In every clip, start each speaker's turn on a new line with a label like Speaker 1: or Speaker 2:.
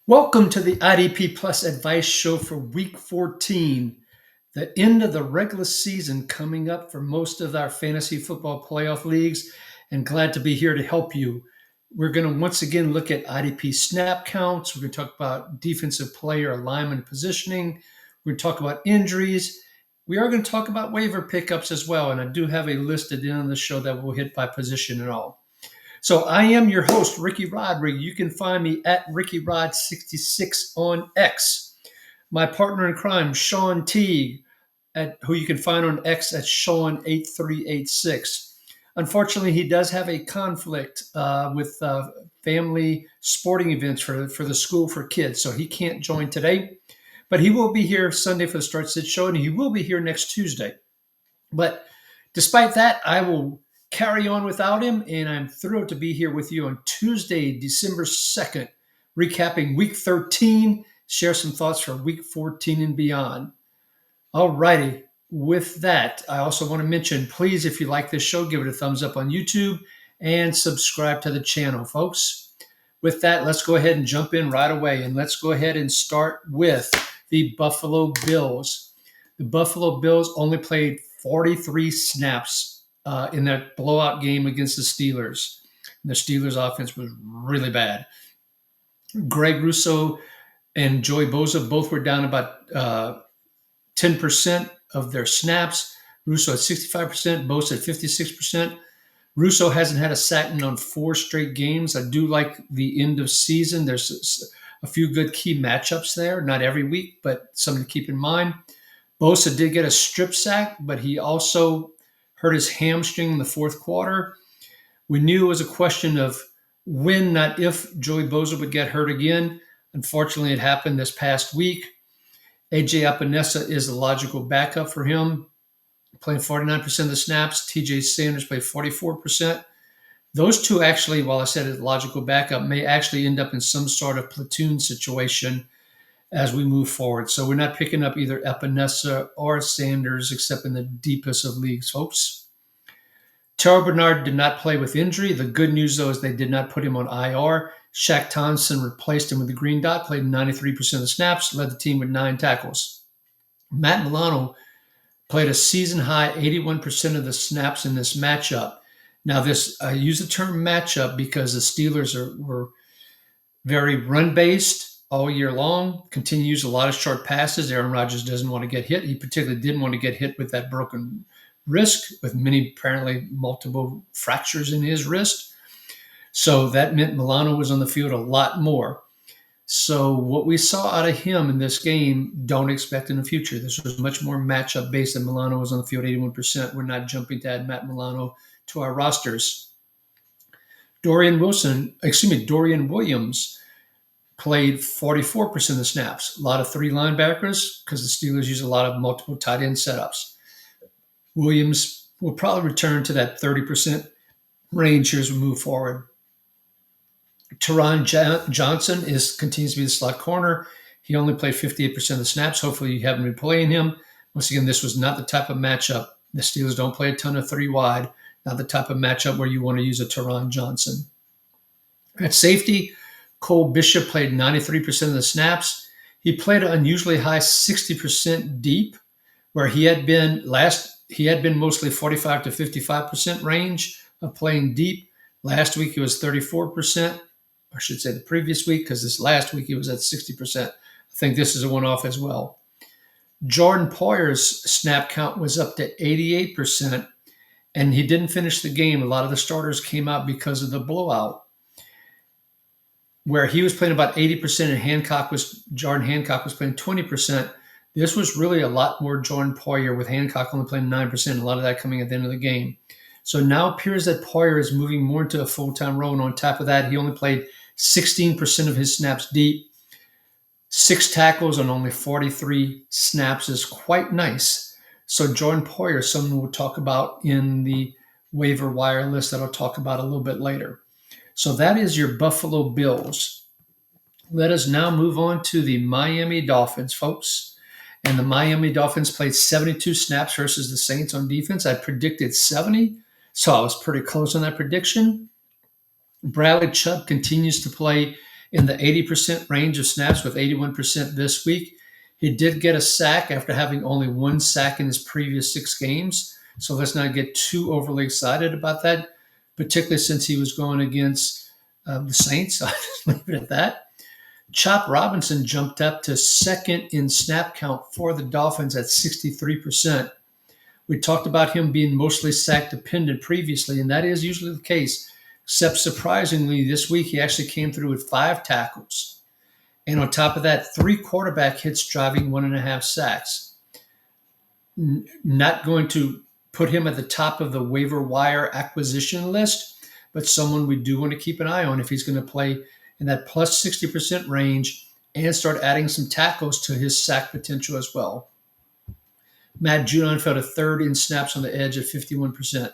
Speaker 1: Welcome to the IDP Plus Advice Show for Week 14, the end of the regular season coming up for most of our fantasy football playoff leagues, and glad to be here to help you. We're going to once again look at IDP snap counts. We're going to talk about defensive player alignment positioning. We're going to talk about injuries. We are going to talk about waiver pickups as well, and I do have a list at the end of the show that we'll hit by position and all. So I am your host, Ricky Rodriguez. You can find me at RickyRod66 on X. My partner in crime, Shawn Teague, who you can find on X at Shawn8386. Unfortunately, he does have a conflict with family sporting events for the school for kids, so he can't join today. But he will be here Sunday for the Start Sit Show, and he will be here next Tuesday. But despite that, I will carry on without him, and I'm thrilled to be here with you on Tuesday, December 2nd, recapping Week 13, share some thoughts for Week 14 and beyond. All righty. With that, I also want to mention, please, if you like this show, give it a thumbs up on YouTube and subscribe to the channel, folks. With that, let's go ahead and jump in right away, and let's go ahead and start with the Buffalo Bills. The Buffalo Bills only played 43 snaps in that blowout game against the Steelers. The Steelers offense was really bad. Greg Rousseau and Joey Bosa both were down about 10% of their snaps. Rousseau at 65%, Bosa at 56%. Rousseau hasn't had a sack on 4 straight games. I do like the end of season. There's a few good key matchups there, not every week, but something to keep in mind. Bosa did get a strip sack, but he also hurt his hamstring in the fourth quarter. We knew it was a question of when, not if, Joey Bosa would get hurt again. Unfortunately, it happened this past week. A.J. Epinesa is the logical backup for him, playing 49% of the snaps. T.J. Sanders played 44%. Those two actually, while I said it's logical backup, may actually end up in some sort of platoon situation as we move forward. So we're not picking up either Epinesa or Sanders, except in the deepest of leagues, folks. Terrell Bernard did not play with injury. The good news, though, is they did not put him on IR. Shaq Thompson replaced him with the green dot, played 93% of the snaps, led the team with 9 tackles. Matt Milano played a season-high 81% of the snaps in this matchup. Now, I use the term matchup because the Steelers were very run-based all year long, continue to use a lot of short passes. Aaron Rodgers doesn't want to get hit. He particularly didn't want to get hit with that broken wrist, with apparently multiple fractures in his wrist. So that meant Milano was on the field a lot more. So what we saw out of him in this game, don't expect in the future. This was much more matchup based than Milano was on the field, 81%. We're not jumping to add Matt Milano to our rosters. Dorian Williams played 44% of the snaps. A lot of 3 linebackers because the Steelers use a lot of multiple tight end setups. Williams will probably return to that 30% range here as we move forward. Teron Johnson continues to be the slot corner. He only played 58% of the snaps. Hopefully you haven't been playing him. Once again, this was not the type of matchup. The Steelers don't play a ton of 3 wide. Not the type of matchup where you want to use a Teron Johnson. At safety, Cole Bishop played 93% of the snaps. He played an unusually high 60% deep, where he had been mostly 45 to 55% range of playing deep. Last week he was 34%. I should say the previous week, because this last week he was at 60%. I think this is a one-off as well. Jordan Poyer's snap count was up to 88%, and he didn't finish the game. A lot of the starters came out because of the blowout, where he was playing about 80% and Jordan Hancock was playing 20%. This was really a lot more Jordan Poyer, with Hancock only playing 9%, a lot of that coming at the end of the game. So now it appears that Poyer is moving more into a full-time role, and on top of that, he only played 16% of his snaps deep. 6 tackles on only 43 snaps is quite nice. So Jordan Poyer is someone we'll talk about in the waiver wire list that I'll talk about a little bit later. So that is your Buffalo Bills. Let us now move on to the Miami Dolphins, folks. And the Miami Dolphins played 72 snaps versus the Saints on defense. I predicted 70, so I was pretty close on that prediction. Bradley Chubb continues to play in the 80% range of snaps with 81% this week. He did get a sack after having only one sack in his previous 6 games. So let's not get too overly excited about that, particularly since he was going against the Saints. I'll just leave it at that. Chop Robinson jumped up to second in snap count for the Dolphins at 63%. We talked about him being mostly sack dependent previously, and that is usually the case. Except surprisingly, this week he actually came through with 5 tackles. And on top of that, 3 quarterback hits driving 1.5 sacks. Not going to put him at the top of the waiver wire acquisition list, but someone we do want to keep an eye on if he's going to play in that plus 60% range and start adding some tackles to his sack potential as well. Matt Judon fell to third in snaps on the edge at 51%.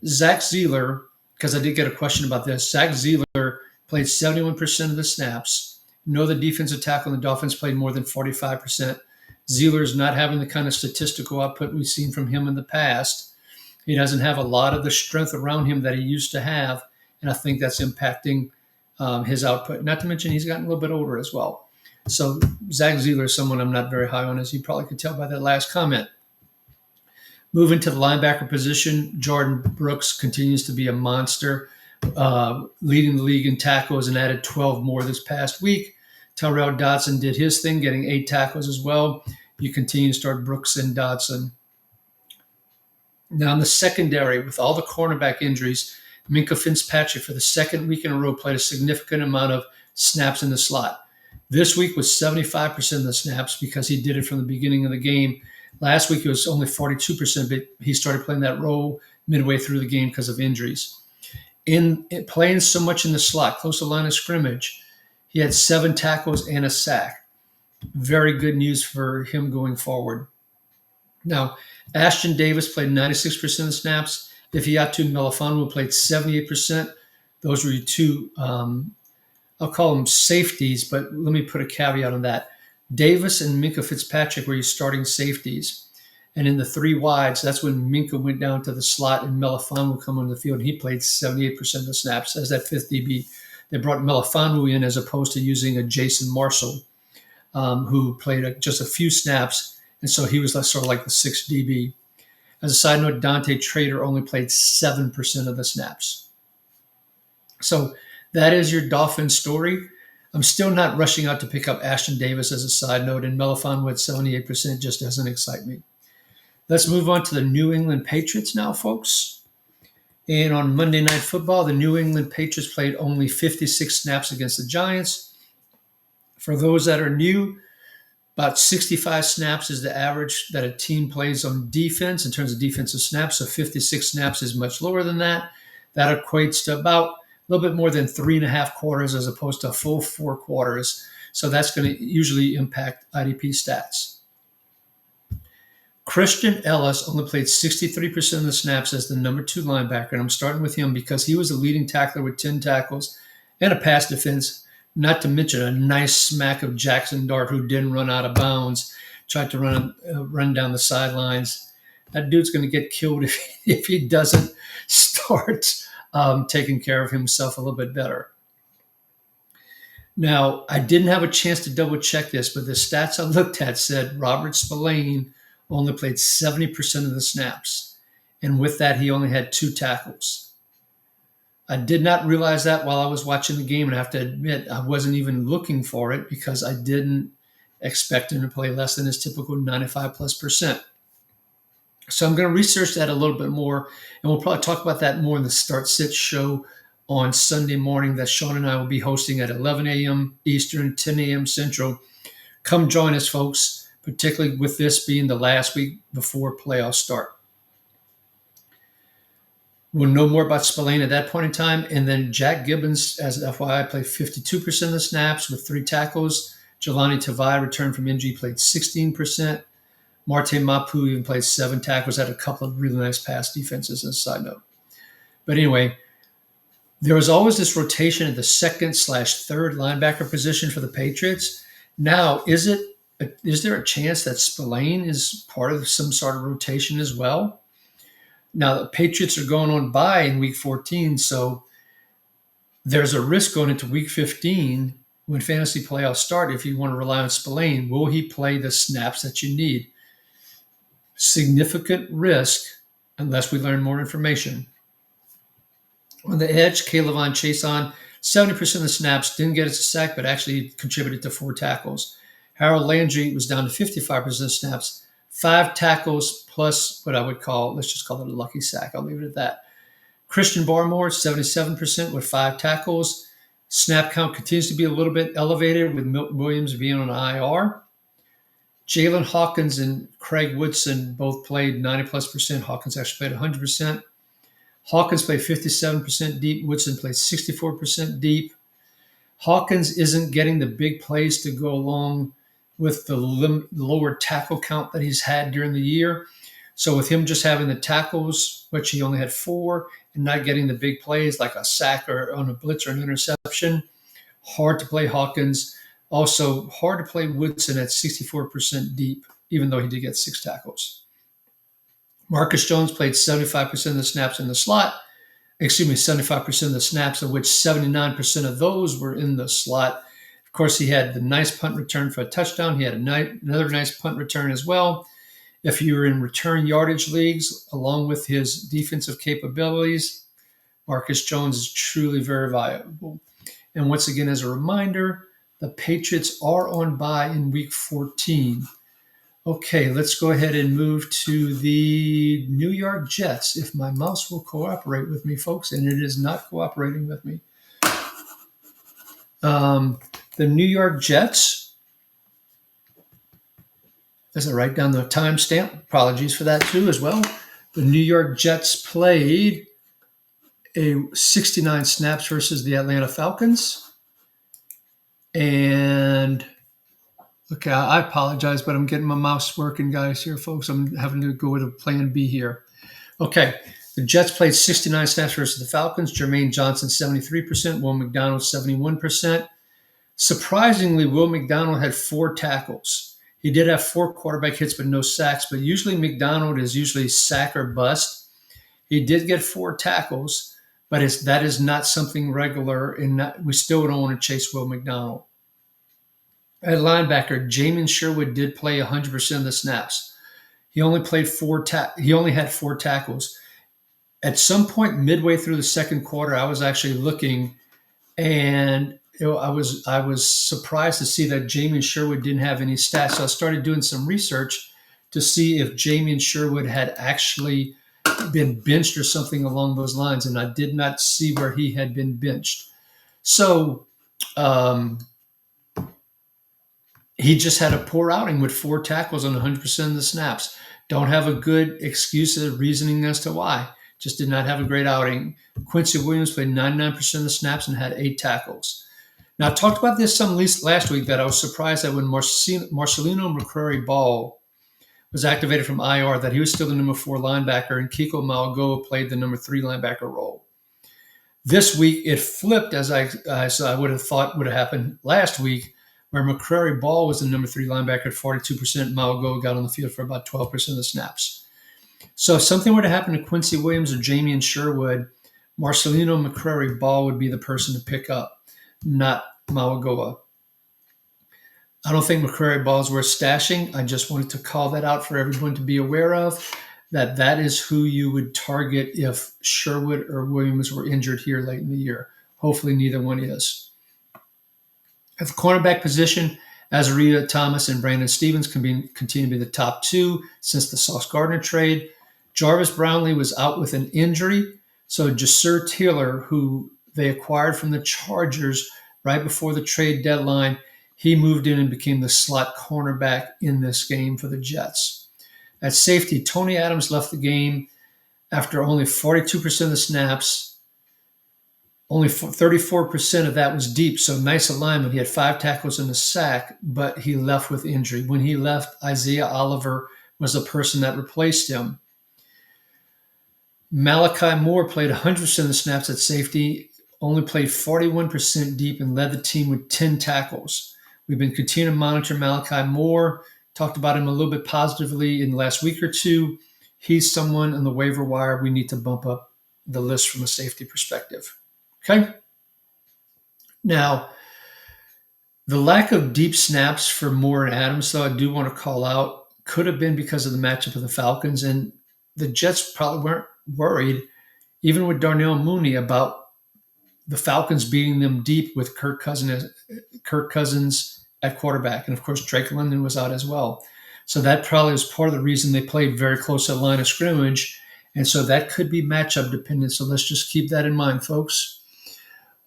Speaker 1: Zach Zeeler, because I did get a question about this, Zach Zeeler played 71% of the snaps. No other defensive tackle in the Dolphins played more than 45%. Zeeler is not having the kind of statistical output we've seen from him in the past. He doesn't have a lot of the strength around him that he used to have, and I think that's impacting his output. Not to mention he's gotten a little bit older as well. So Zach Zeeler is someone I'm not very high on, as you probably could tell by that last comment. Moving to the linebacker position, Jordan Brooks continues to be a monster, leading the league in tackles and added 12 more this past week. Tyrell Dodson did his thing, getting 8 tackles as well. You continue to start Brooks and Dodson. Now in the secondary, with all the cornerback injuries, Minkah Fitzpatrick for the second week in a row played a significant amount of snaps in the slot. This week was 75% of the snaps because he did it from the beginning of the game. Last week it was only 42%, but he started playing that role midway through the game because of injuries. In playing so much in the slot, close to the line of scrimmage, he had 7 tackles and a sack. Very good news for him going forward. Now, Ashton Davis played 96% of the snaps. Ifeatu Melifonwu played 78%. Those were your 2, I'll call them safeties, but let me put a caveat on that. Davis and Minkah Fitzpatrick were your starting safeties. And in the 3 wides, that's when Minkah went down to the slot and Melifonwu would come on the field. And he played 78% of the snaps as that 5th DB. They brought Melifonwu in as opposed to using a Jason Marshall, who played just a few snaps. And so he was sort of like the 6th DB. As a side note, Dante Trader only played 7% of the snaps. So that is your Dolphins story. I'm still not rushing out to pick up Ashton Davis as a side note, and Melifonwu at 78% just doesn't excite me. Let's move on to the New England Patriots now, folks. And on Monday Night Football, the New England Patriots played only 56 snaps against the Giants. For those that are new, about 65 snaps is the average that a team plays on defense in terms of defensive snaps. So 56 snaps is much lower than that. That equates to about a little bit more than 3.5 quarters as opposed to a full 4 quarters. So that's going to usually impact IDP stats. Christian Ellis only played 63% of the snaps as the number 2 linebacker. And I'm starting with him because he was the leading tackler with 10 tackles and a pass defense. Not to mention a nice smack of Jackson Dart, who didn't run out of bounds, tried to run down the sidelines. That dude's going to get killed if he doesn't start taking care of himself a little bit better. Now, I didn't have a chance to double check this, but the stats I looked at said Robert Spillane only played 70% of the snaps. And with that, he only had 2 tackles. I did not realize that while I was watching the game, and I have to admit I wasn't even looking for it because I didn't expect him to play less than his typical 95+%. So I'm going to research that a little bit more, and we'll probably talk about that more in the Start Sit show on Sunday morning that Shawn and I will be hosting at 11 a.m. Eastern, 10 a.m. Central. Come join us, folks, particularly with this being the last week before playoffs start. We'll know more about Spillane at that point in time. And then Jack Gibbons, as an FYI, played 52% of the snaps with 3 tackles. Jelani Tavai returned from injury, played 16%. Marte Mapu even played 7 tackles, had a couple of really nice pass defenses as a side note. But anyway, there was always this rotation at the 2nd/3rd linebacker position for the Patriots. Now, is there a chance that Spillane is part of some sort of rotation as well? Now, the Patriots are going on bye in Week 14, so There's a risk going into week 15 when fantasy playoffs start. If you want to rely on Spillane, will he play the snaps that you need? Significant risk unless we learn more information. On the edge, Kayvon Chason, 70% of the snaps, didn't get us a sack, but actually contributed to 4 tackles. Harold Landry was down to 55% of snaps, 5 tackles plus what I would call, let's just call it a lucky sack. I'll leave it at that. Christian Barmore, 77% with 5 tackles. Snap count continues to be a little bit elevated with Milton Williams being on IR. Jalen Hawkins and Craig Woodson both played 90+%. Hawkins actually played 100%. Hawkins played 57% deep. Woodson played 64% deep. Hawkins isn't getting the big plays to go along with the lower tackle count that he's had during the year. So with him just having the tackles, which he only had 4, and not getting the big plays like a sack or on a blitz or an interception, hard to play Hawkins. Also hard to play Woodson at 64% deep, even though he did get 6 tackles. Marcus Jones played 75% of the snaps in the slot. 75% of the snaps, of which 79% of those were in the slot. Of course, he had the nice punt return for a touchdown. He had another nice punt return as well. If you were in return yardage leagues, along with his defensive capabilities, Marcus Jones is truly very valuable. And once again, as a reminder, the Patriots are on bye in week 14. Okay, let's go ahead and move to the New York Jets. If my mouse will cooperate with me, folks, and it is not cooperating with me. The New York Jets, as I write down the timestamp, apologies for that too as well. The New York Jets played 69 snaps versus the Atlanta Falcons. And okay, I apologize, but I'm getting my mouse working, guys, here, folks. I'm having to go with a plan B here. Okay, the Jets played 69 snaps versus the Falcons. Jermaine Johnson, 73%. Will McDonald, 71%. Surprisingly, Will McDonald had 4 tackles. He did have 4 quarterback hits, but no sacks. But usually McDonald is usually sack or bust. He did get 4 tackles, but that is not something regular, and we still don't want to chase Will McDonald. At linebacker, Jamin Sherwood did play 100% of the snaps. He only played he only had 4 tackles. At some point midway through the second quarter, I was actually looking, and I was surprised to see that Jamin Sherwood didn't have any stats. So I started doing some research to see if Jamin Sherwood had actually been benched or something along those lines, and I did not see where he had been benched. So he just had a poor outing with 4 tackles on 100% of the snaps. Don't have a good excuse or reasoning as to why. Just did not have a great outing. Quincy Williams played 99% of the snaps and had 8 tackles. Now, I talked about this some last week that I was surprised that when Marcelino McCrary-Ball was activated from IR, that he was still the number 4 linebacker, and Kiko Malagoa played the number 3 linebacker role. This week, it flipped as I would have thought would have happened last week, where McCrary-Ball was the number 3 linebacker at 42%. Malagoa got on the field for about 12% of the snaps. So if something were to happen to Quincy Williams or Jamin Sherwood, Marcelino McCrary-Ball would be the person to pick up, not Malagoa. I don't think McCrary-Ball is worth stashing. I just wanted to call that out for everyone to be aware of, that is who you would target if Sherwood or Williams were injured here late in the year. Hopefully neither one is. At the cornerback position, Azariah Thomas and Brandon Stevens continue to be the top 2 since the Sauce Gardner trade. Jarvis Brownlee was out with an injury, so Jasir Taylor, who they acquired from the Chargers right before the trade deadline, he moved in and became the slot cornerback in this game for the Jets. At safety, Tony Adams left the game after only 42% of the snaps. Only 34% of that was deep, so nice alignment. He had 5 tackles and a sack, but he left with injury. When he left, Isaiah Oliver was the person that replaced him. Malachi Moore played 100% of the snaps at safety, only played 41% deep, and led the team with 10 tackles. We've been continuing to monitor Malachi Moore, talked about him a little bit positively in the last week or two. He's someone on the waiver wire we need to bump up the list from a safety perspective. Okay? Now, the lack of deep snaps for Moore and Adams, though, I do want to call out, could have been because of the matchup of the Falcons. And the Jets probably weren't worried, even with Darnell Mooney, about the Falcons beating them deep with Kirk Cousins at quarterback. And of course, Drake London was out as well. So that probably was part of the reason they played very close to the line of scrimmage. And so that could be matchup dependent. So let's just keep that in mind, folks.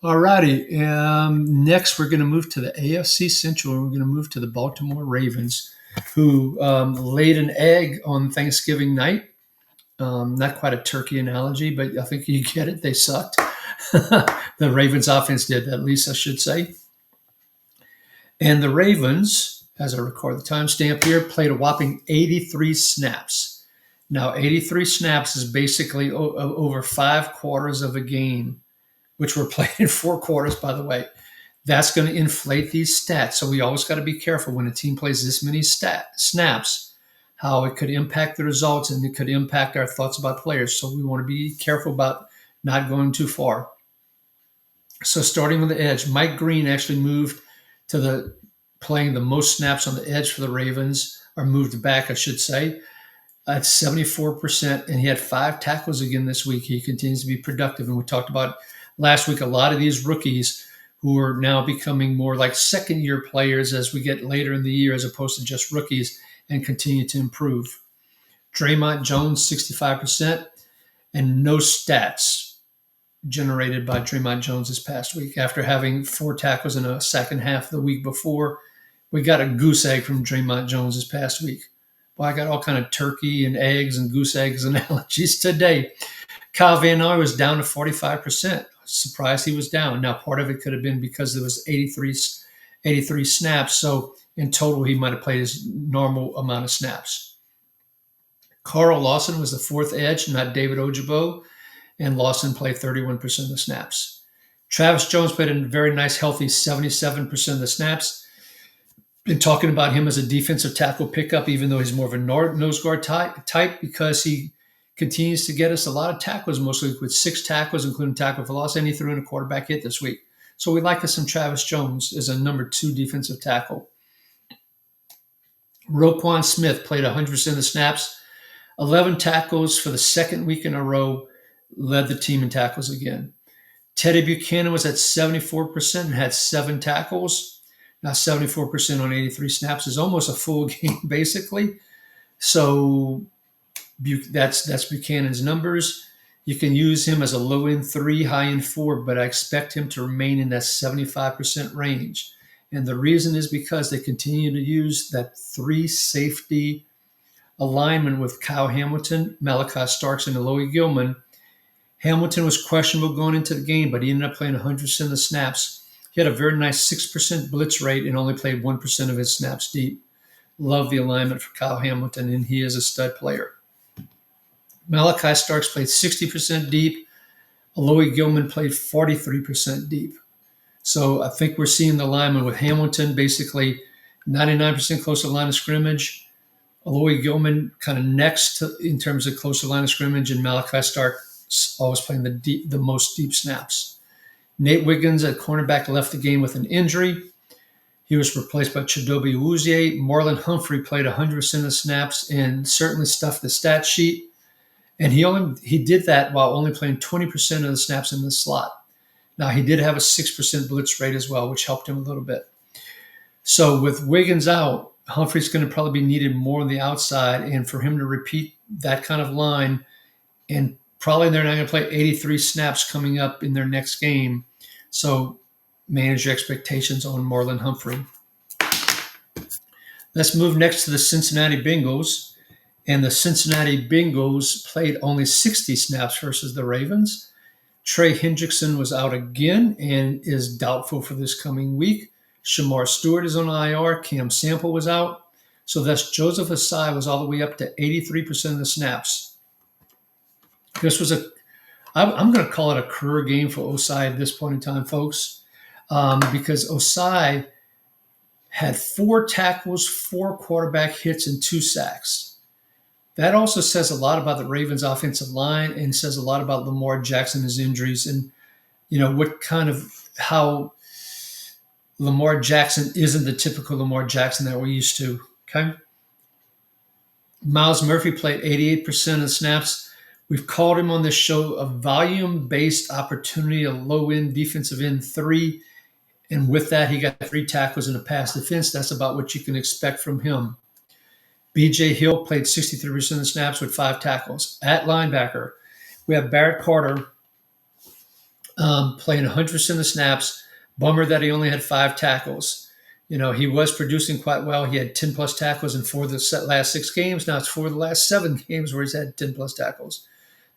Speaker 1: All righty. Next, we're going to move to the AFC Central. And we're going to move to the Baltimore Ravens, who laid an egg on Thanksgiving night. Not quite a turkey analogy, but I think you get it. They sucked. The Ravens offense did, at least I should say. And the Ravens, as I record the timestamp here, played a whopping 83 snaps. Now, 83 snaps is basically over 5 quarters of a game, which were played in 4 quarters, by the way. That's going to inflate these stats. So we always got to be careful when a team plays this many snaps, how it could impact the results and it could impact our thoughts about players. So we want to be careful about not going too far. So starting on the edge, Mike Green actually moved to the playing the most snaps on the edge for the Ravens, or moved back, I should say, at 74%. And he had 5 tackles again this week. He continues to be productive. And we talked about last week a lot of these rookies who are now becoming more like second-year players as we get later in the year, as opposed to just rookies, and continue to improve. Draymond Jones, 65%, and no stats generated by Draymond Jones this past week. After having 4 tackles in a second half the week before, we got a goose egg from Draymond Jones this past week. Well, I got all kind of turkey and eggs and goose eggs analogies today. Kyle Van Noy was down to 45%. Surprised he was down. Now, part of it could have been because there was 83 snaps. So in total, he might have played his normal amount of snaps. Carl Lawson was the 4th edge, not David Ojabo, and Lawson played 31% of the snaps. Travis Jones played a very nice, healthy 77% of the snaps. Been talking about him as a defensive tackle pickup, even though he's more of a nose guard type, because he continues to get us a lot of tackles, mostly with 6 tackles, including tackle for loss, and he threw in a quarterback hit this week. So we like us some Travis Jones as a number 2 defensive tackle. Roquan Smith played 100% of the snaps, 11 tackles for the second week in a row, led the team in tackles again. Teddy Buchanan was at 74% and had 7 tackles. Now, 74% on 83 snaps is almost a full game, basically. So that's Buchanan's numbers. You can use him as a low-end 3, high-end 4, but I expect him to remain in that 75% range. And the reason is because they continue to use that 3 safety alignment with Kyle Hamilton, Malachi Starks, and Eloy Gilman. Hamilton was questionable going into the game, but he ended up playing 100% of the snaps. He had a very nice 6% blitz rate and only played 1% of his snaps deep. Love the alignment for Kyle Hamilton, and he is a stud player. Malachi Starks played 60% deep. Eloy Gilman played 43% deep. So I think we're seeing the alignment with Hamilton basically 99% close to the line of scrimmage. Eloy Gilman kind of next in terms of close to the line of scrimmage, and Malachi Starks always playing the most deep snaps. Nate Wiggins at cornerback left the game with an injury. He was replaced by Chidobe Awuzie. Marlon Humphrey played 100% of the snaps and certainly stuffed the stat sheet. And he did that while only playing 20% of the snaps in the slot. Now, he did have a 6% blitz rate as well, which helped him a little bit. So with Wiggins out, Humphrey's going to probably be needed more on the outside. And for him to repeat that kind of line, and probably they're not going to play 83 snaps coming up in their next game. So manage your expectations on Marlon Humphrey. Let's move next to the Cincinnati Bengals. And the Cincinnati Bengals played only 60 snaps versus the Ravens. Trey Hendrickson was out again and is doubtful for this coming week. Shamar Stewart is on IR. Cam Sample was out. So thus Joseph Asai was all the way up to 83% of the snaps. This was I'm going to call it a career game for Osai at this point in time, folks, because Osai had 4 tackles, 4 quarterback hits, and 2 sacks. That also says a lot about the Ravens' offensive line and says a lot about Lamar Jackson, his injuries, and what kind of how Lamar Jackson isn't the typical Lamar Jackson that we're used to. Okay. Miles Murphy played 88% of the snaps. We've called him on this show a volume based opportunity, a low end defensive end three. And with that, he got 3 tackles in a pass defense. That's about what you can expect from him. BJ Hill played 63% of the snaps with 5 tackles. At linebacker, we have Barrett Carter playing 100% of the snaps. Bummer that he only had 5 tackles. He was producing quite well. He had 10 plus tackles in 4 of the last 6 games. Now it's 4 of the last 7 games where he's had 10 plus tackles.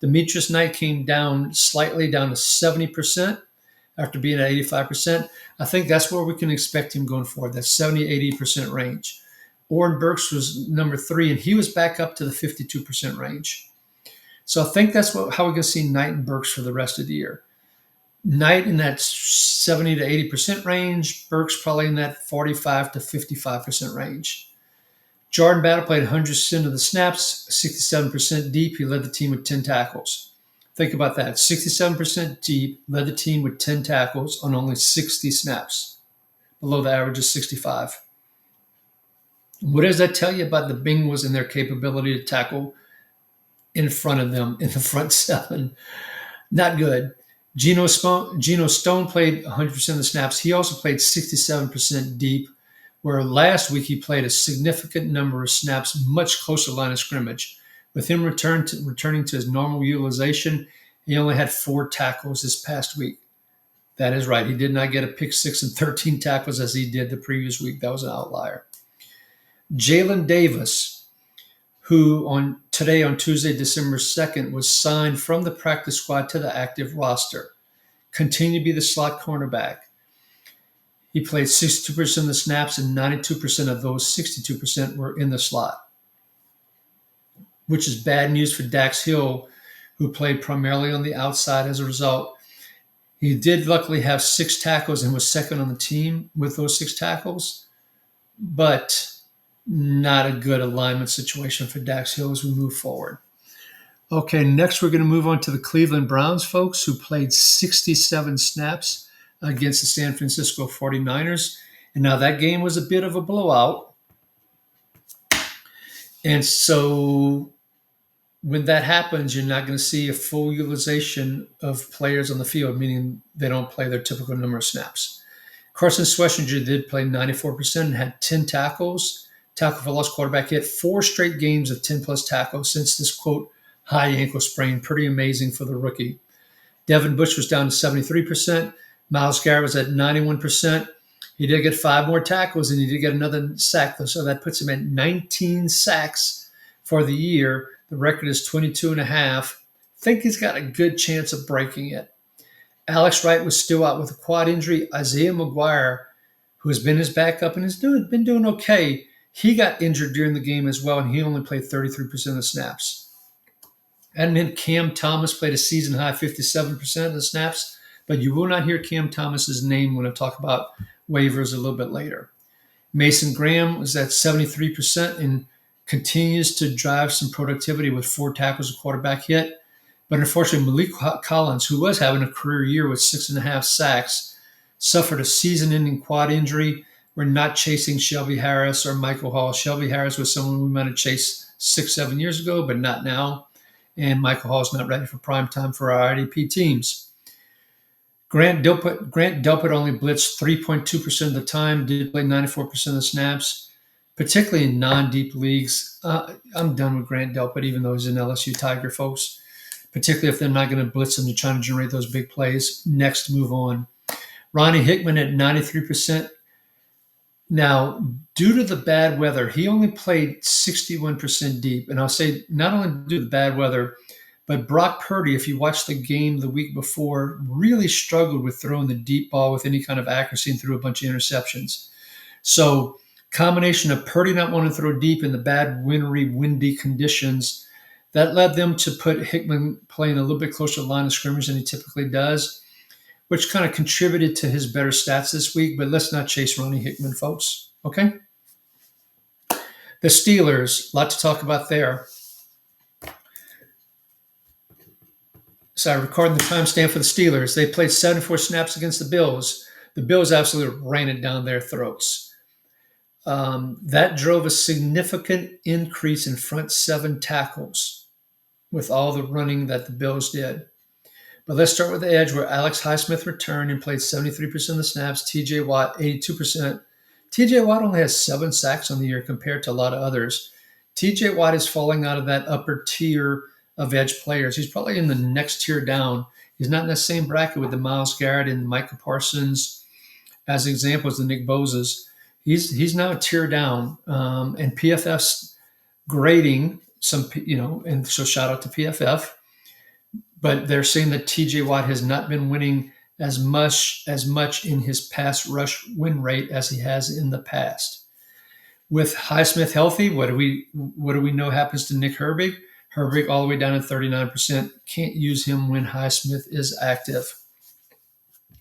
Speaker 1: Demetrius Knight came down slightly, down to 70% after being at 85%. I think that's where we can expect him going forward, that 70-80% range. Oren Burks was number 3, and he was back up to the 52% range. So I think that's how we're going to see Knight and Burks for the rest of the year. Knight in that 70 to 80% range, Burks probably in that 45 to 55% range. Jordan Battle played 100% of the snaps, 67% deep. He led the team with 10 tackles. Think about that. 67% deep, led the team with 10 tackles on only 60 snaps, below the average of 65. What does that tell you about the Bengals and their capability to tackle in front of them in the front 7? Not good. Geno Stone played 100% of the snaps. He also played 67% deep, where last week he played a significant number of snaps much closer to the line of scrimmage. With him returning to his normal utilization, he only had 4 tackles this past week. That is right. He did not get a pick 6 and 13 tackles as he did the previous week. That was an outlier. Jalen Davis, who on Tuesday, December 2nd, was signed from the practice squad to the active roster, continued to be the slot cornerback. He played 62% of the snaps, and 92% of those 62% were in the slot, which is bad news for Dax Hill, who played primarily on the outside as a result. He did luckily have 6 tackles and was second on the team with those 6 tackles, but not a good alignment situation for Dax Hill as we move forward. Okay, next we're going to move on to the Cleveland Browns, folks, who played 67 snaps against the San Francisco 49ers. And now that game was a bit of a blowout. And so when that happens, you're not going to see a full utilization of players on the field, meaning they don't play their typical number of snaps. Carson Schlesinger did play 94% and had 10 tackles. Tackle for loss quarterback hit 4 straight games of 10-plus tackles since this, quote, high ankle sprain. Pretty amazing for the rookie. Devin Bush was down to 73%. Myles Garrett was at 91%. He did get 5 more tackles, and he did get another sack, so that puts him at 19 sacks for the year. The record is 22.5. I think he's got a good chance of breaking it. Alex Wright was still out with a quad injury. Isaiah McGuire, who has been his backup and has been doing okay, he got injured during the game as well, and he only played 33% of the snaps. And then Cam Thomas played a season-high 57% of the snaps, but you will not hear Cam Thomas's name when I talk about waivers a little bit later. Mason Graham was at 73% and continues to drive some productivity with 4 tackles, a quarterback hit. But unfortunately, Malik Collins, who was having a career year with 6.5 sacks, suffered a season-ending quad injury. We're not chasing Shelby Harris or Michael Hall. Shelby Harris was someone we might have chased 6-7 years ago, but not now. And Michael Hall's not ready for prime time for our IDP teams. Grant Delpit only blitzed 3.2% of the time, did play 94% of the snaps, particularly in non-deep leagues. I'm done with Grant Delpit, even though he's an LSU Tiger, folks, particularly if they're not going to blitz him to try to generate those big plays. Next, move on. Ronnie Hickman at 93%. Now, due to the bad weather, he only played 61% deep. And I'll say not only due to the bad weather, but Brock Purdy, if you watched the game the week before, really struggled with throwing the deep ball with any kind of accuracy and threw a bunch of interceptions. So combination of Purdy not wanting to throw deep in the bad, windy conditions, that led them to put Hickman playing a little bit closer to the line of scrimmage than he typically does, which kind of contributed to his better stats this week. But let's not chase Ronnie Hickman, folks. Okay? The Steelers, a lot to talk about there. So I'm recording the timestamp for the Steelers. They played 74 snaps against the Bills. the Bills absolutely ran it down their throats. That drove a significant increase in front seven tackles with all the running that the Bills did. But let's start with the edge, where Alex Highsmith returned and played 73% of the snaps, TJ Watt 82%. TJ Watt only has 7 sacks on the year compared to a lot of others. TJ Watt is falling out of that upper tier of edge players. He's probably in the next tier down. He's not in the same bracket with the Myles Garrett and Micah Parsons as examples, the Nick Bosas. He's now a tier down, and PFF's grading and so shout out to PFF. But they're saying that TJ Watt has not been winning as much in his pass rush win rate as he has in the past. With Highsmith healthy, what do we know happens to Nick Herbig? Herbig all the way down at 39%. Can't use him when Highsmith is active.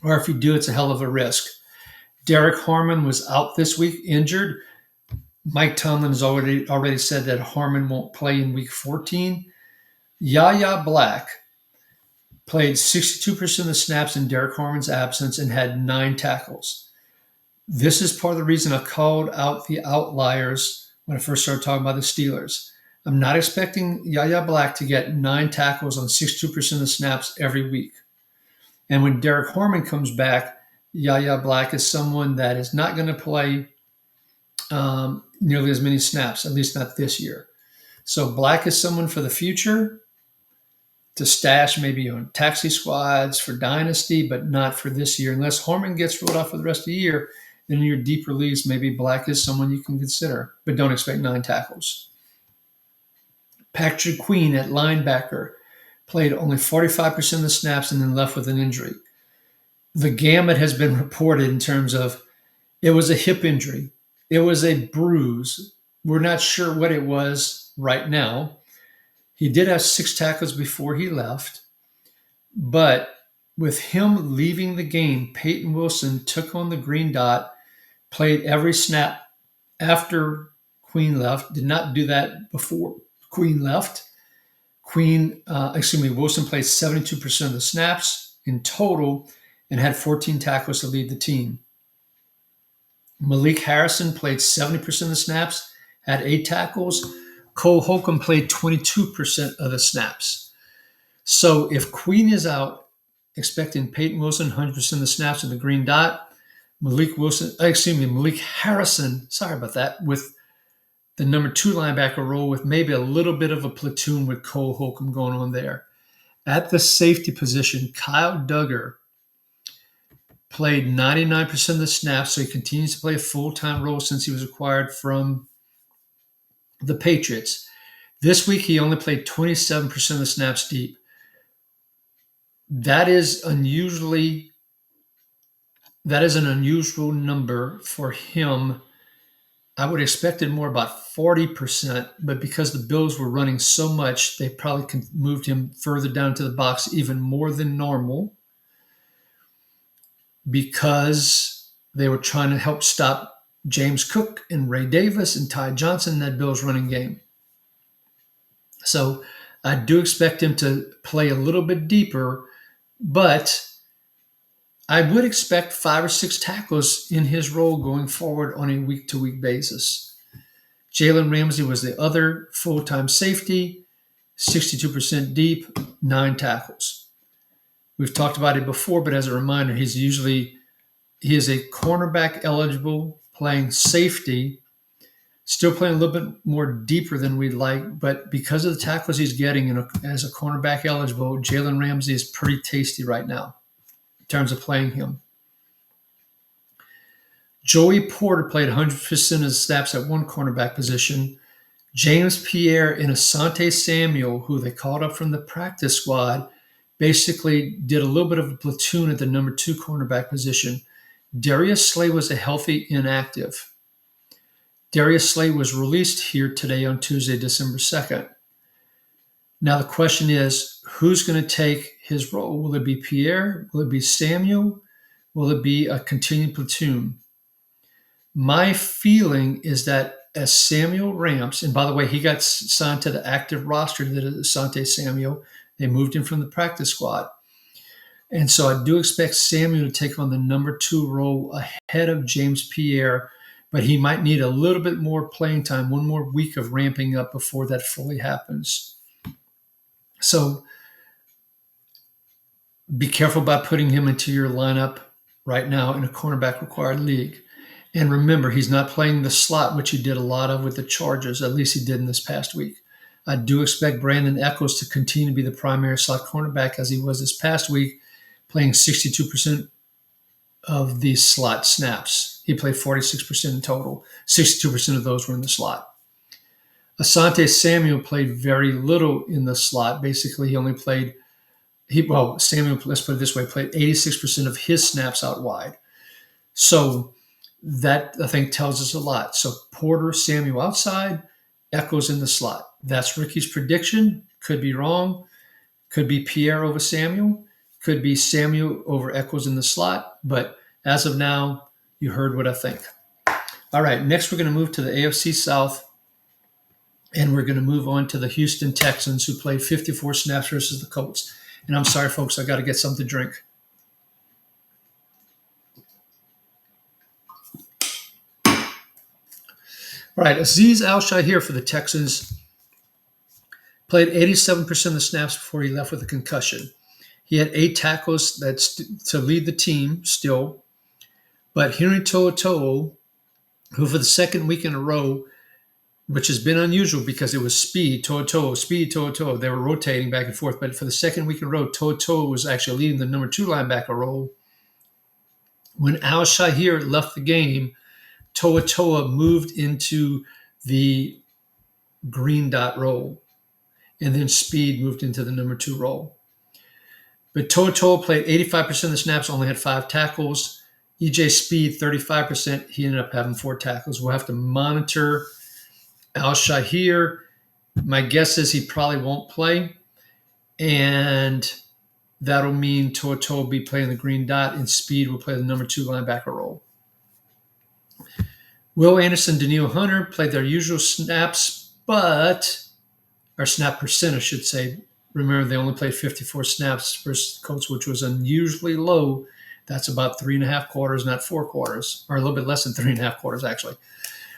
Speaker 1: Or if you do, it's a hell of a risk. Derek Harmon was out this week, injured. Mike Tomlin has already said that Harmon won't play in week 14. Yahya Black played 62% of the snaps in Derek Harmon's absence and had 9 tackles. This is part of the reason I called out the outliers when I first started talking about the Steelers. I'm not expecting Yahya Black to get 9 tackles on 62% of the snaps every week. And when Derek Harmon comes back, Yahya Black is someone that is not going to play nearly as many snaps, at least not this year. So Black is someone for the future to stash maybe on taxi squads for dynasty, but not for this year. Unless Harmon gets ruled off for the rest of the year, then in your deep release, maybe Black is someone you can consider, but don't expect 9 tackles. Patrick Queen at linebacker played only 45% of the snaps and then left with an injury. The gamut has been reported in terms of it was a hip injury. It was a bruise. We're not sure what it was right now. He did have 6 tackles before he left, but with him leaving the game, Peyton Wilson took on the green dot, played every snap after Queen left, did not do that before Queen left. Wilson played 72% of the snaps in total and had 14 tackles to lead the team. Malik Harrison played 70% of the snaps, had 8 tackles. Cole Holcomb played 22% of the snaps. So if Queen is out, expecting Peyton Wilson 100% of the snaps in the green dot, Malik Harrison, sorry about that, with the number 2 linebacker role with maybe a little bit of a platoon with Cole Holcomb going on there. At the safety position, Kyle Duggar played 99% of the snaps, so he continues to play a full-time role since he was acquired from the Patriots. This week, he only played 27% of the snaps deep. That is an unusual number for him. I would have expected more, about 40%, but because the Bills were running so much, they probably moved him further down to the box even more than normal because they were trying to help stop James Cook and Ray Davis and Ty Johnson in that Bills running game. So I do expect him to play a little bit deeper, but I would expect 5 or 6 tackles in his role going forward on a week-to-week basis. Jalen Ramsey was the other full-time safety, 62% deep, 9 tackles. We've talked about it before, but as a reminder, he is a cornerback eligible, playing safety, still playing a little bit more deeper than we'd like, but because of the tackles he's getting as a cornerback eligible, Jalen Ramsey is pretty tasty right now in terms of playing him. Joey Porter played 100% of the snaps at one cornerback position. James Pierre and Asante Samuel, who they called up from the practice squad, basically did a little bit of a platoon at the number 2 cornerback position. Darius Slay was a healthy inactive. Darius Slay was released here today on Tuesday, December 2nd. Now the question is, who's going to take his role? Will it be Pierre? Will it be Samuel? Will it be a continued platoon? My feeling is that as Samuel ramps, and by the way, he got signed to the active roster, that is Asante Samuel. They moved him from the practice squad. And so I do expect Samuel to take on the number 2 role ahead of James Pierre, but he might need a little bit more playing time, one more week of ramping up before that fully happens. So be careful about putting him into your lineup right now in a cornerback required league. And remember, he's not playing the slot, which he did a lot of with the Chargers. At least he did in this past week. I do expect Brandon Echols to continue to be the primary slot cornerback as he was this past week, playing 62% of the slot snaps. He played 46% in total. 62% of those were in the slot. Asante Samuel played very little in the slot. Basically, he only played Samuel, let's put it this way, played 86% of his snaps out wide. So that, I think, tells us a lot. So Porter, Samuel outside, Echols in the slot. That's Ricky's prediction. Could be wrong. Could be Pierre over Samuel. Could be Samuel over Echols in the slot. But as of now, you heard what I think. All right, next we're going to move to the AFC South, and we're going to move on to the Houston Texans, who played 54 snaps versus the Colts. And I'm sorry, folks, I got to get something to drink. All right, Azeez Al-Shaair for the Texans played 87% of the snaps before he left with a concussion. He had 8 tackles to lead the team still. But Henry To'oTo'o, who for the second week in a row, which has been unusual because it was speed, To'oTo'o. They were rotating back and forth. But for the second week in a row, To'oTo'o was actually leading the number 2 linebacker role. When Al-Shaair left the game, To'oTo'o moved into the green dot role. And then Speed moved into the number 2 role. But To'oTo'o played 85% of the snaps, only had 5 tackles. EJ Speed, 35%. He ended up having 4 tackles. We'll have to monitor Al-Shaair. My guess is he probably won't play. And that'll mean To'oTo'o will be playing the green dot, and Speed will play the number 2 linebacker role. Will Anderson, Danielle Hunter played their usual snaps, or snap percent, I should say. Remember, they only played 54 snaps versus the Colts, which was unusually low. That's about 3.5 quarters, not 4 quarters, or a little bit less than 3.5 quarters, actually.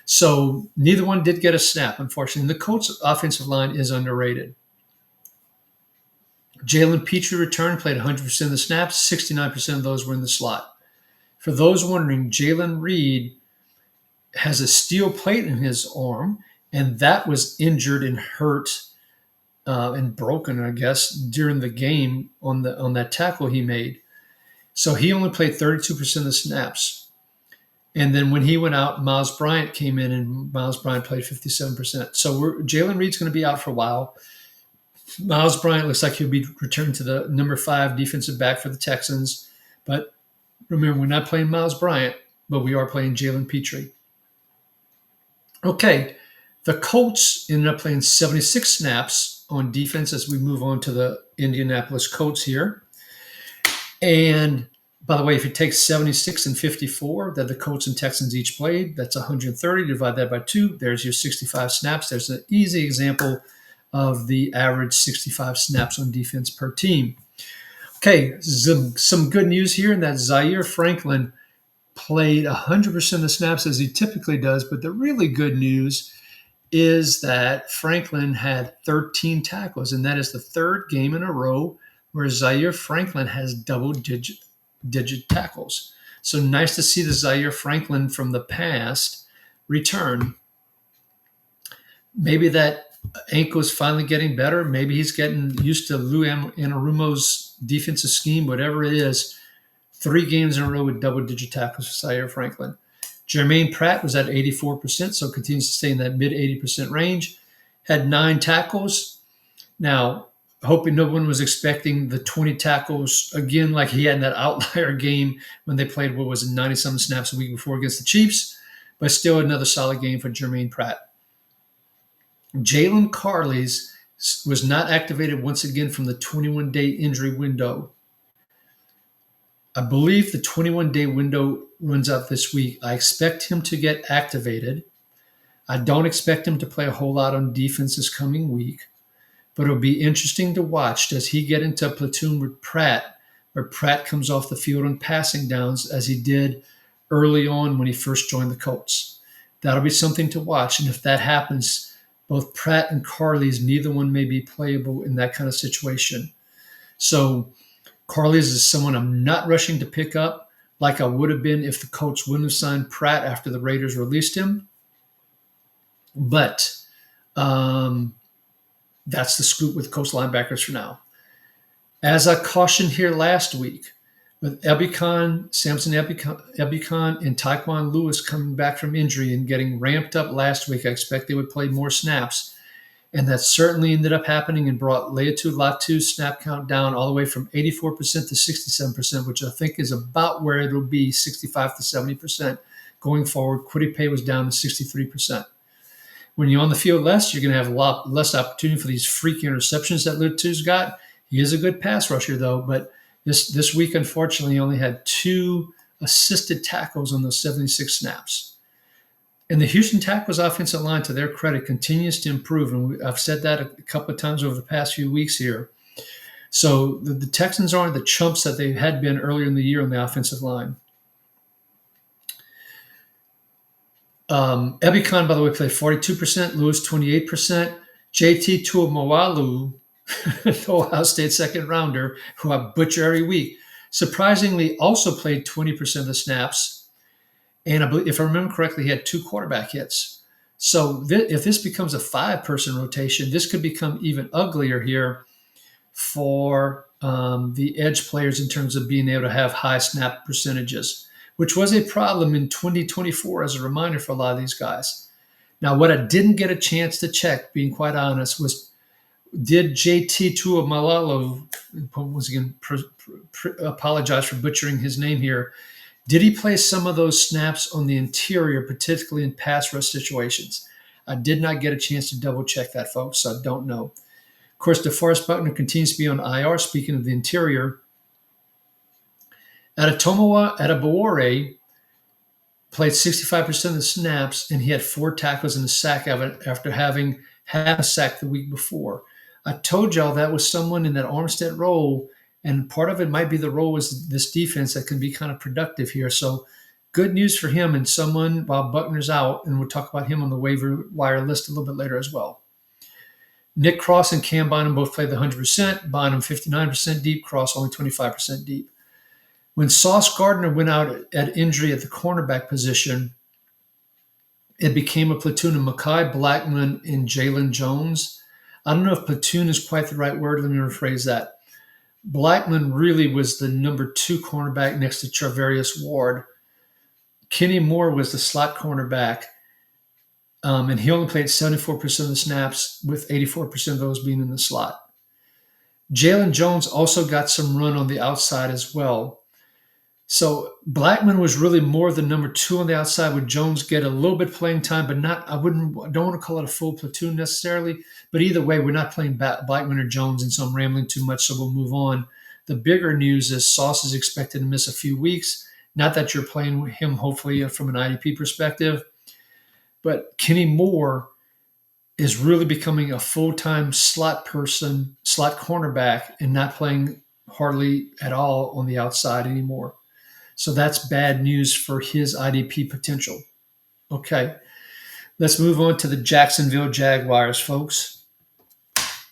Speaker 1: So neither one did get a snap, unfortunately. And the Colts' offensive line is underrated. Jalen Petrie returned, played 100% of the snaps. 69% of those were in the slot. For those wondering, Jalen Reed has a steel plate in his arm, and that was injured and hurt and broken, I guess, during the game on that tackle he made. So he only played 32% of the snaps. And then when he went out, Miles Bryant came in, and Miles Bryant played 57%. So Jalen Reed's going to be out for a while. Miles Bryant looks like he'll be returned to the number 5 defensive back for the Texans. But remember, we're not playing Miles Bryant, but we are playing Jalen Petrie. Okay, the Colts ended up playing 76 snaps on defense as we move on to the Indianapolis Colts here. And by the way, if you take 76 and 54 that the Colts and Texans each played, that's 130. Divide that by 2. There's your 65 snaps. There's an easy example of the average 65 snaps on defense per team. Okay, some good news here in that Zaire Franklin played 100% of the snaps as he typically does, but the really good news is that Franklin had 13 tackles, and that is the 3rd game in a row where Zaire Franklin has double-digit tackles. So nice to see the Zaire Franklin from the past return. Maybe that ankle is finally getting better. Maybe he's getting used to Lou Anarumo's defensive scheme, whatever it is. 3 games in a row with double-digit tackles for Zaire Franklin. Jermaine Pratt was at 84%, so continues to stay in that mid-80% range. Had 9 tackles. Now, hoping no one was expecting the 20 tackles again, like he had in that outlier game when they played, 90-something snaps a week before against the Chiefs, but still another solid game for Jermaine Pratt. Jalen Carley's was not activated once again from the 21-day injury window. I believe the 21-day window runs out this week. I expect him to get activated. I don't expect him to play a whole lot on defense this coming week, but it'll be interesting to watch. Does he get into a platoon with Pratt, where Pratt comes off the field on passing downs as he did early on when he first joined the Colts. That'll be something to watch. And if that happens, both Pratt and Carley's, neither one may be playable in that kind of situation. So Carley's is someone I'm not rushing to pick up like I would have been if the Colts wouldn't have signed Pratt after the Raiders released him. But that's the scoop with Colts linebackers for now. As I cautioned here last week, with Samson Ebicon, and Tyquan Lewis coming back from injury and getting ramped up last week, I expect they would play more snaps. And that certainly ended up happening and brought Latu snap count down all the way from 84% to 67%, which I think is about where it'll be, 65 to 70% going forward. Kwity Paye was down to 63%. When you're on the field less, you're going to have a lot less opportunity for these freaky interceptions that Latu's got. He is a good pass rusher, though, but this week, unfortunately, he only had 2 assisted tackles on those 76 snaps. And the Houston Tackles offensive line, to their credit, continues to improve. And I've said that a couple of times over the past few weeks here. So the Texans aren't the chumps that they had been earlier in the year on the offensive line. Ebicon, by the way, played 42%, Lewis 28%. JT Tuimoloau, the Ohio State second rounder, who I butcher every week, surprisingly also played 20% of the snaps. And I believe, if I remember correctly, he had 2 quarterback hits. So if this becomes a 5-person rotation, this could become even uglier here for the edge players in terms of being able to have high snap percentages, which was a problem in 2024 as a reminder for a lot of these guys. Now, what I didn't get a chance to check, being quite honest, was did JT Tuimoloau, once again, apologize for butchering his name here, did he play some of those snaps on the interior, particularly in pass rush situations? I did not get a chance to double check that, folks, so I don't know. Of course, DeForest Buckner continues to be on IR, speaking of the interior. Adetomiwa played 65% of the snaps, and he had 4 tackles and a sack after having had a sack the week before. I told y'all that was someone in that Armstead role, and part of it might be the role is this defense that can be kind of productive here. So good news for him and someone while Buckner's out, and we'll talk about him on the waiver wire list a little bit later as well. Nick Cross and Cam Bynum both played the 100%, Bynum 59% deep, Cross only 25% deep. When Sauce Gardner went out at injury at the cornerback position, it became a platoon of Mekhi Blackmon and Jalen Jones. I don't know if platoon is quite the right word. Let me rephrase that. Blackmon really was the number 2 cornerback next to Charvarius Ward. Kenny Moore was the slot cornerback, and he only played 74% of the snaps, with 84% of those being in the slot. Jalen Jones also got some run on the outside as well. So Blackmon was really more the number 2 on the outside, with Jones get a little bit playing time, but not. I don't want to call it a full platoon necessarily. But either way, we're not playing Blackmon or Jones, and so I'm rambling too much, so we'll move on. The bigger news is Sauce is expected to miss a few weeks. Not that you're playing him, hopefully, from an IDP perspective, but Kenny Moore is really becoming a full-time slot person, slot cornerback, and not playing hardly at all on the outside anymore. So that's bad news for his IDP potential. Okay, let's move on to the Jacksonville Jaguars, folks.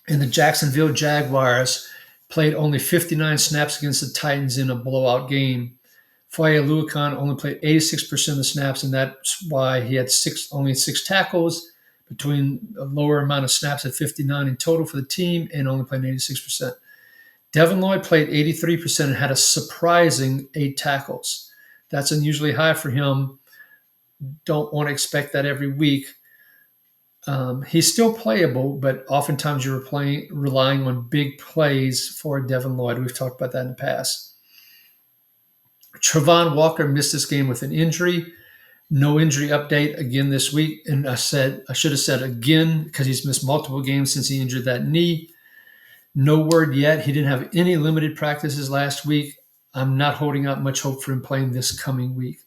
Speaker 1: And the Jacksonville Jaguars played only 59 snaps against the Titans in a blowout game. Foye Oluokun only played 86% of the snaps, and that's why he had only 6 tackles, between a lower amount of snaps at 59 in total for the team, and only played 86%. Devin Lloyd played 83% and had a surprising 8 tackles. That's unusually high for him. Don't want to expect that every week. He's still playable, but oftentimes you're relying on big plays for Devin Lloyd. We've talked about that in the past. Travon Walker missed this game with an injury. No injury update again this week. And I should have said again, because he's missed multiple games since he injured that knee. No word yet. He didn't have any limited practices last week. I'm not holding out much hope for him playing this coming week.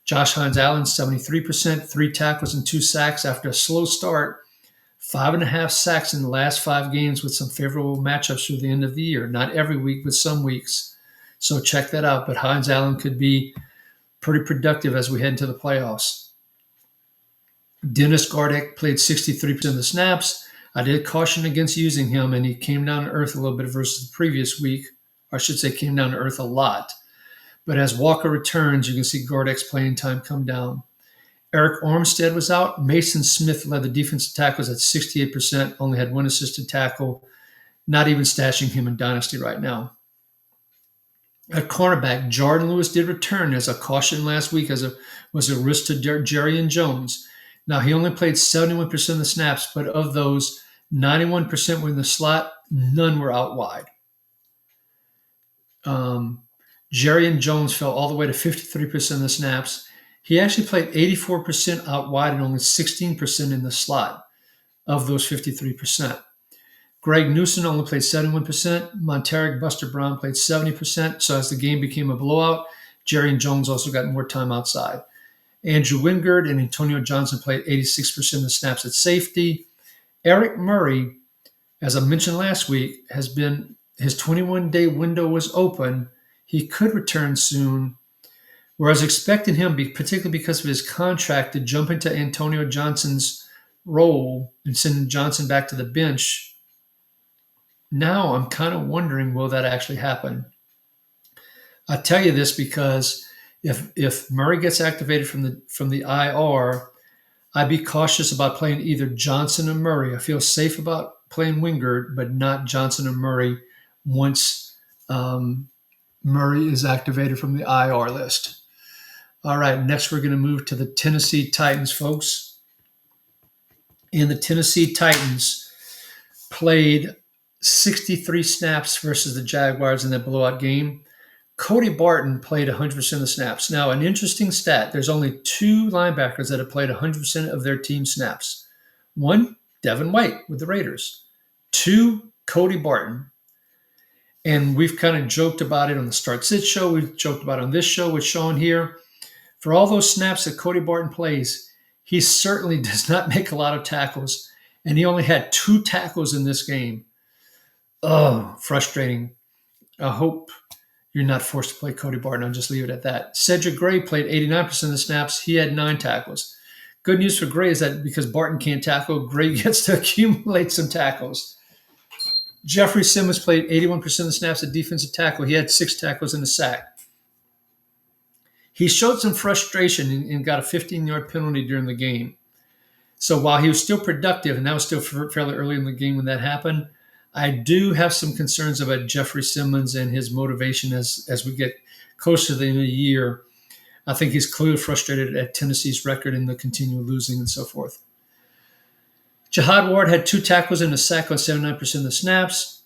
Speaker 1: Josh Hines-Allen, 73%, 3 tackles and 2 sacks after a slow start. 5.5 sacks in the last 5 games with some favorable matchups through the end of the year. Not every week, but some weeks. So check that out. But Hines Allen could be pretty productive as we head into the playoffs. Dennis Gardeck played 63% of the snaps. I did caution against using him, and he came down to earth a little bit versus the previous week. Or I should say came down to earth a lot. But as Walker returns, you can see Gardeck's playing time come down. Eric Armstead was out. Mason Smith led the defensive tackles at 68%, only had one assisted tackle. Not even stashing him in Dynasty right now. At cornerback, Jordan Lewis did return as a caution last week was a risk to Jerry and Jones. Now, he only played 71% of the snaps, but of those, 91% were in the slot. None were out wide. Jerry and Jones fell all the way to 53% of the snaps. He actually played 84% out wide and only 16% in the slot of those 53%. Greg Newsom only played 71%. Monteric Buster Brown played 70%. So as the game became a blowout, Jerry and Jones also got more time outside. Andrew Wingard and Antonio Johnson played 86% of the snaps at safety. Eric Murray, as I mentioned last week, his 21-day window was open. He could return soon. Whereas expecting him, particularly because of his contract, to jump into Antonio Johnson's role and send Johnson back to the bench, now I'm kind of wondering, will that actually happen? I tell you this because if Murray gets activated from the IR, I'd be cautious about playing either Johnson or Murray. I feel safe about playing Wingard, but not Johnson or Murray once Murray is activated from the IR list. All right, next we're going to move to the Tennessee Titans, folks. And the Tennessee Titans played 63 snaps versus the Jaguars in that blowout game. Cody Barton played 100% of the snaps. Now, an interesting stat, there's only two linebackers that have played 100% of their team snaps. One, Devin White with the Raiders. Two, Cody Barton. And we've kind of joked about it on the Start Sit show. We've joked about it on this show with Shawn here. For all those snaps that Cody Barton plays, he certainly does not make a lot of tackles. And he only had 2 tackles in this game. Oh, frustrating. I hope you're not forced to play Cody Barton. I'll just leave it at that. Cedric Gray played 89% of the snaps. He had 9 tackles. Good news for Gray is that because Barton can't tackle, Gray gets to accumulate some tackles. Jeffrey Simmons played 81% of the snaps at defensive tackle. He had 6 tackles and a sack. He showed some frustration and got a 15-yard penalty during the game. So while he was still productive, and that was still fairly early in the game when that happened, I do have some concerns about Jeffrey Simmons and his motivation as we get closer to the end of the year. I think he's clearly frustrated at Tennessee's record and the continual losing and so forth. Jihad Ward had 2 tackles and a sack on 79% of the snaps.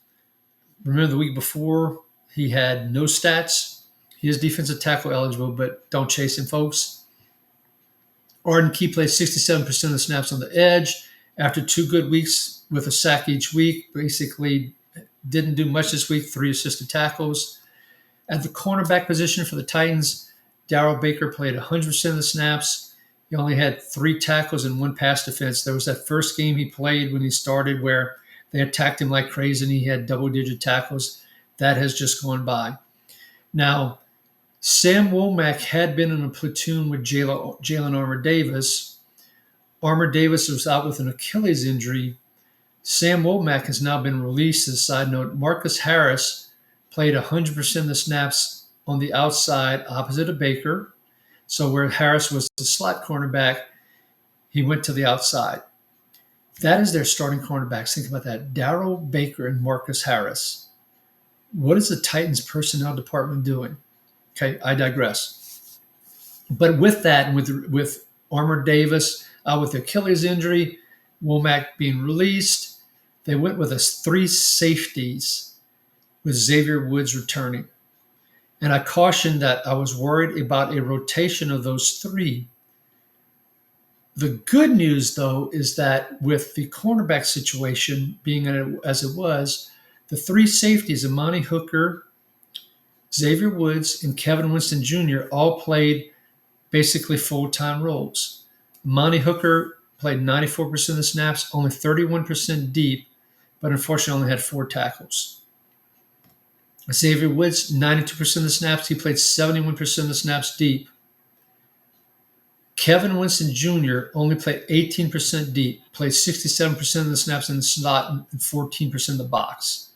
Speaker 1: Remember the week before, he had no stats. He is defensive tackle eligible, but don't chase him, folks. Arden Key played 67% of the snaps on the edge. After 2 good weeks with a sack each week, basically didn't do much this week, 3 assisted tackles. At the cornerback position for the Titans, Darrell Baker played 100% of the snaps. He only had 3 tackles and 1 pass defense. There was that first game he played when he started where they attacked him like crazy and he had double-digit tackles. That has just gone by. Now, Sam Womack had been in a platoon with Jalen Armour Davis. Armour Davis was out with an Achilles injury. Sam Womack has now been released. As a side note, Marcus Harris played 100% of the snaps on the outside opposite of Baker. So where Harris was the slot cornerback, he went to the outside. That is their starting cornerbacks. Think about that. Darrell Baker and Marcus Harris. What is the Titans personnel department doing? Okay, I digress. But with that, with Armour Davis with the Achilles injury, Womack being released, they went with 3 safeties with Xavier Woods returning. And I cautioned that I was worried about a rotation of those 3. The good news, though, is that with the cornerback situation being as it was, the 3 safeties, Amani Hooker, Xavier Woods, and Kevin Winston Jr. all played basically full-time roles. Amani Hooker played 94% of the snaps, only 31% deep, but unfortunately only had 4 tackles. Xavier Woods, 92% of the snaps. He played 71% of the snaps deep. Kevin Winston Jr. only played 18% deep, played 67% of the snaps in the slot and 14% in the box.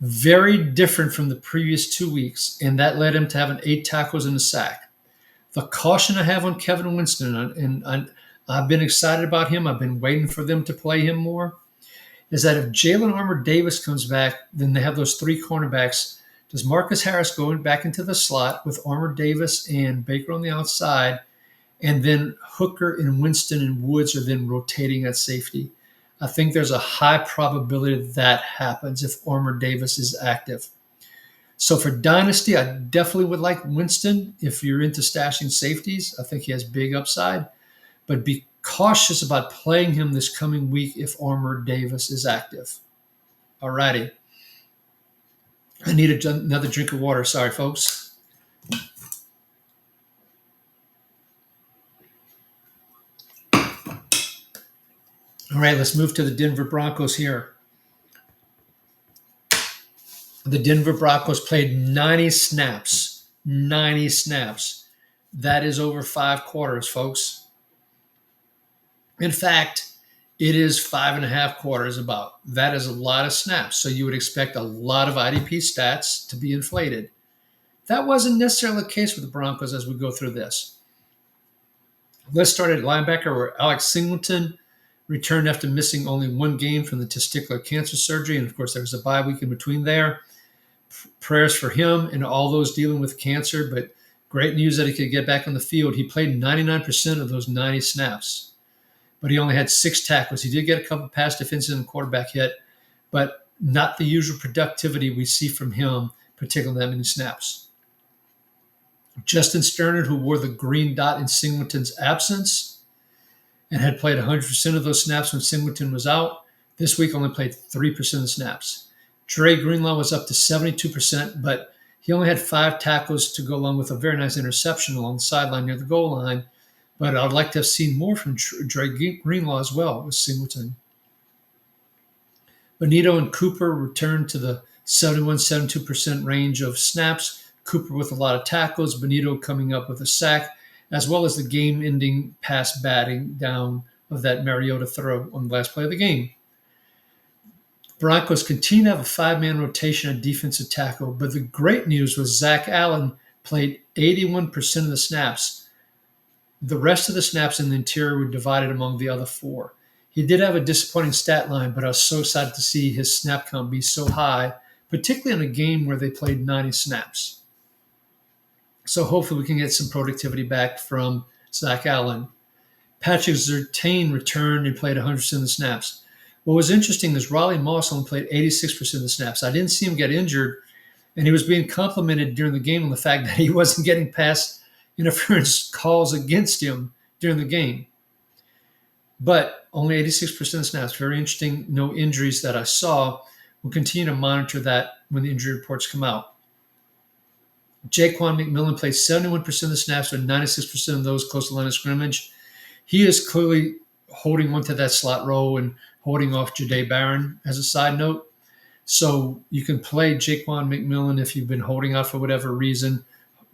Speaker 1: Very different from the previous 2 weeks, and that led him to having 8 tackles and a sack. The caution I have on Kevin Winston, and I've been excited about him, I've been waiting for them to play him more, is that if Jalen Armour-Davis comes back, then they have those 3 cornerbacks. Does Marcus Harris go back into the slot with Armour-Davis and Baker on the outside, and then Hooker and Winston and Woods are then rotating at safety? I think there's a high probability that happens if Armour-Davis is active. So for Dynasty, I definitely would like Winston if you're into stashing safeties. I think he has big upside. But be cautious about playing him this coming week if Armour-Davis is active. All righty. I need another drink of water. Sorry, folks. All right, let's move to the Denver Broncos here. The Denver Broncos played 90 snaps. 90 snaps. That is over 5 quarters, folks. In fact, it is 5.5 quarters about. That is a lot of snaps. So you would expect a lot of IDP stats to be inflated. That wasn't necessarily the case with the Broncos as we go through this. Let's start at linebacker, where Alex Singleton returned after missing only 1 game from the testicular cancer surgery. And of course, there was a bye week in between there. Prayers for him and all those dealing with cancer, but great news that he could get back on the field. He played 99% of those 90 snaps, but he only had 6 tackles. He did get a couple pass defenses and a quarterback hit, but not the usual productivity we see from him, particularly that many snaps. Justin Sternard, who wore the green dot in Singleton's absence and had played 100% of those snaps when Singleton was out, this week only played 3% of the snaps. Dre Greenlaw was up to 72%, but he only had 5 tackles to go along with a very nice interception along the sideline near the goal line. But I'd like to have seen more from Dre Greenlaw as well with Singleton. Benito and Cooper returned to the 71-72% range of snaps. Cooper with a lot of tackles, Benito coming up with a sack, as well as the game-ending pass batting down of that Mariota throw on the last play of the game. Broncos continue to have a 5-man rotation at defensive tackle, but the great news was Zach Allen played 81% of the snaps. The rest of the snaps in the interior were divided among the other 4. He did have a disappointing stat line, but I was so excited to see his snap count be so high, particularly in a game where they played 90 snaps. So hopefully we can get some productivity back from Zach Allen. Patrick Surtain returned and played 100% of the snaps. What was interesting is Raleigh Moss only played 86% of the snaps. I didn't see him get injured, and he was being complimented during the game on the fact that he wasn't getting pass interference calls against him during the game. But only 86% of the snaps. Very interesting. No injuries that I saw. We'll continue to monitor that when the injury reports come out. Jaquan McMillan played 71% of the snaps, with 96% of those close to the line of scrimmage. He is clearly holding onto that slot role and holding off Jahdae Barron as a side note. So you can play Jaquan McMillan if you've been holding out for whatever reason.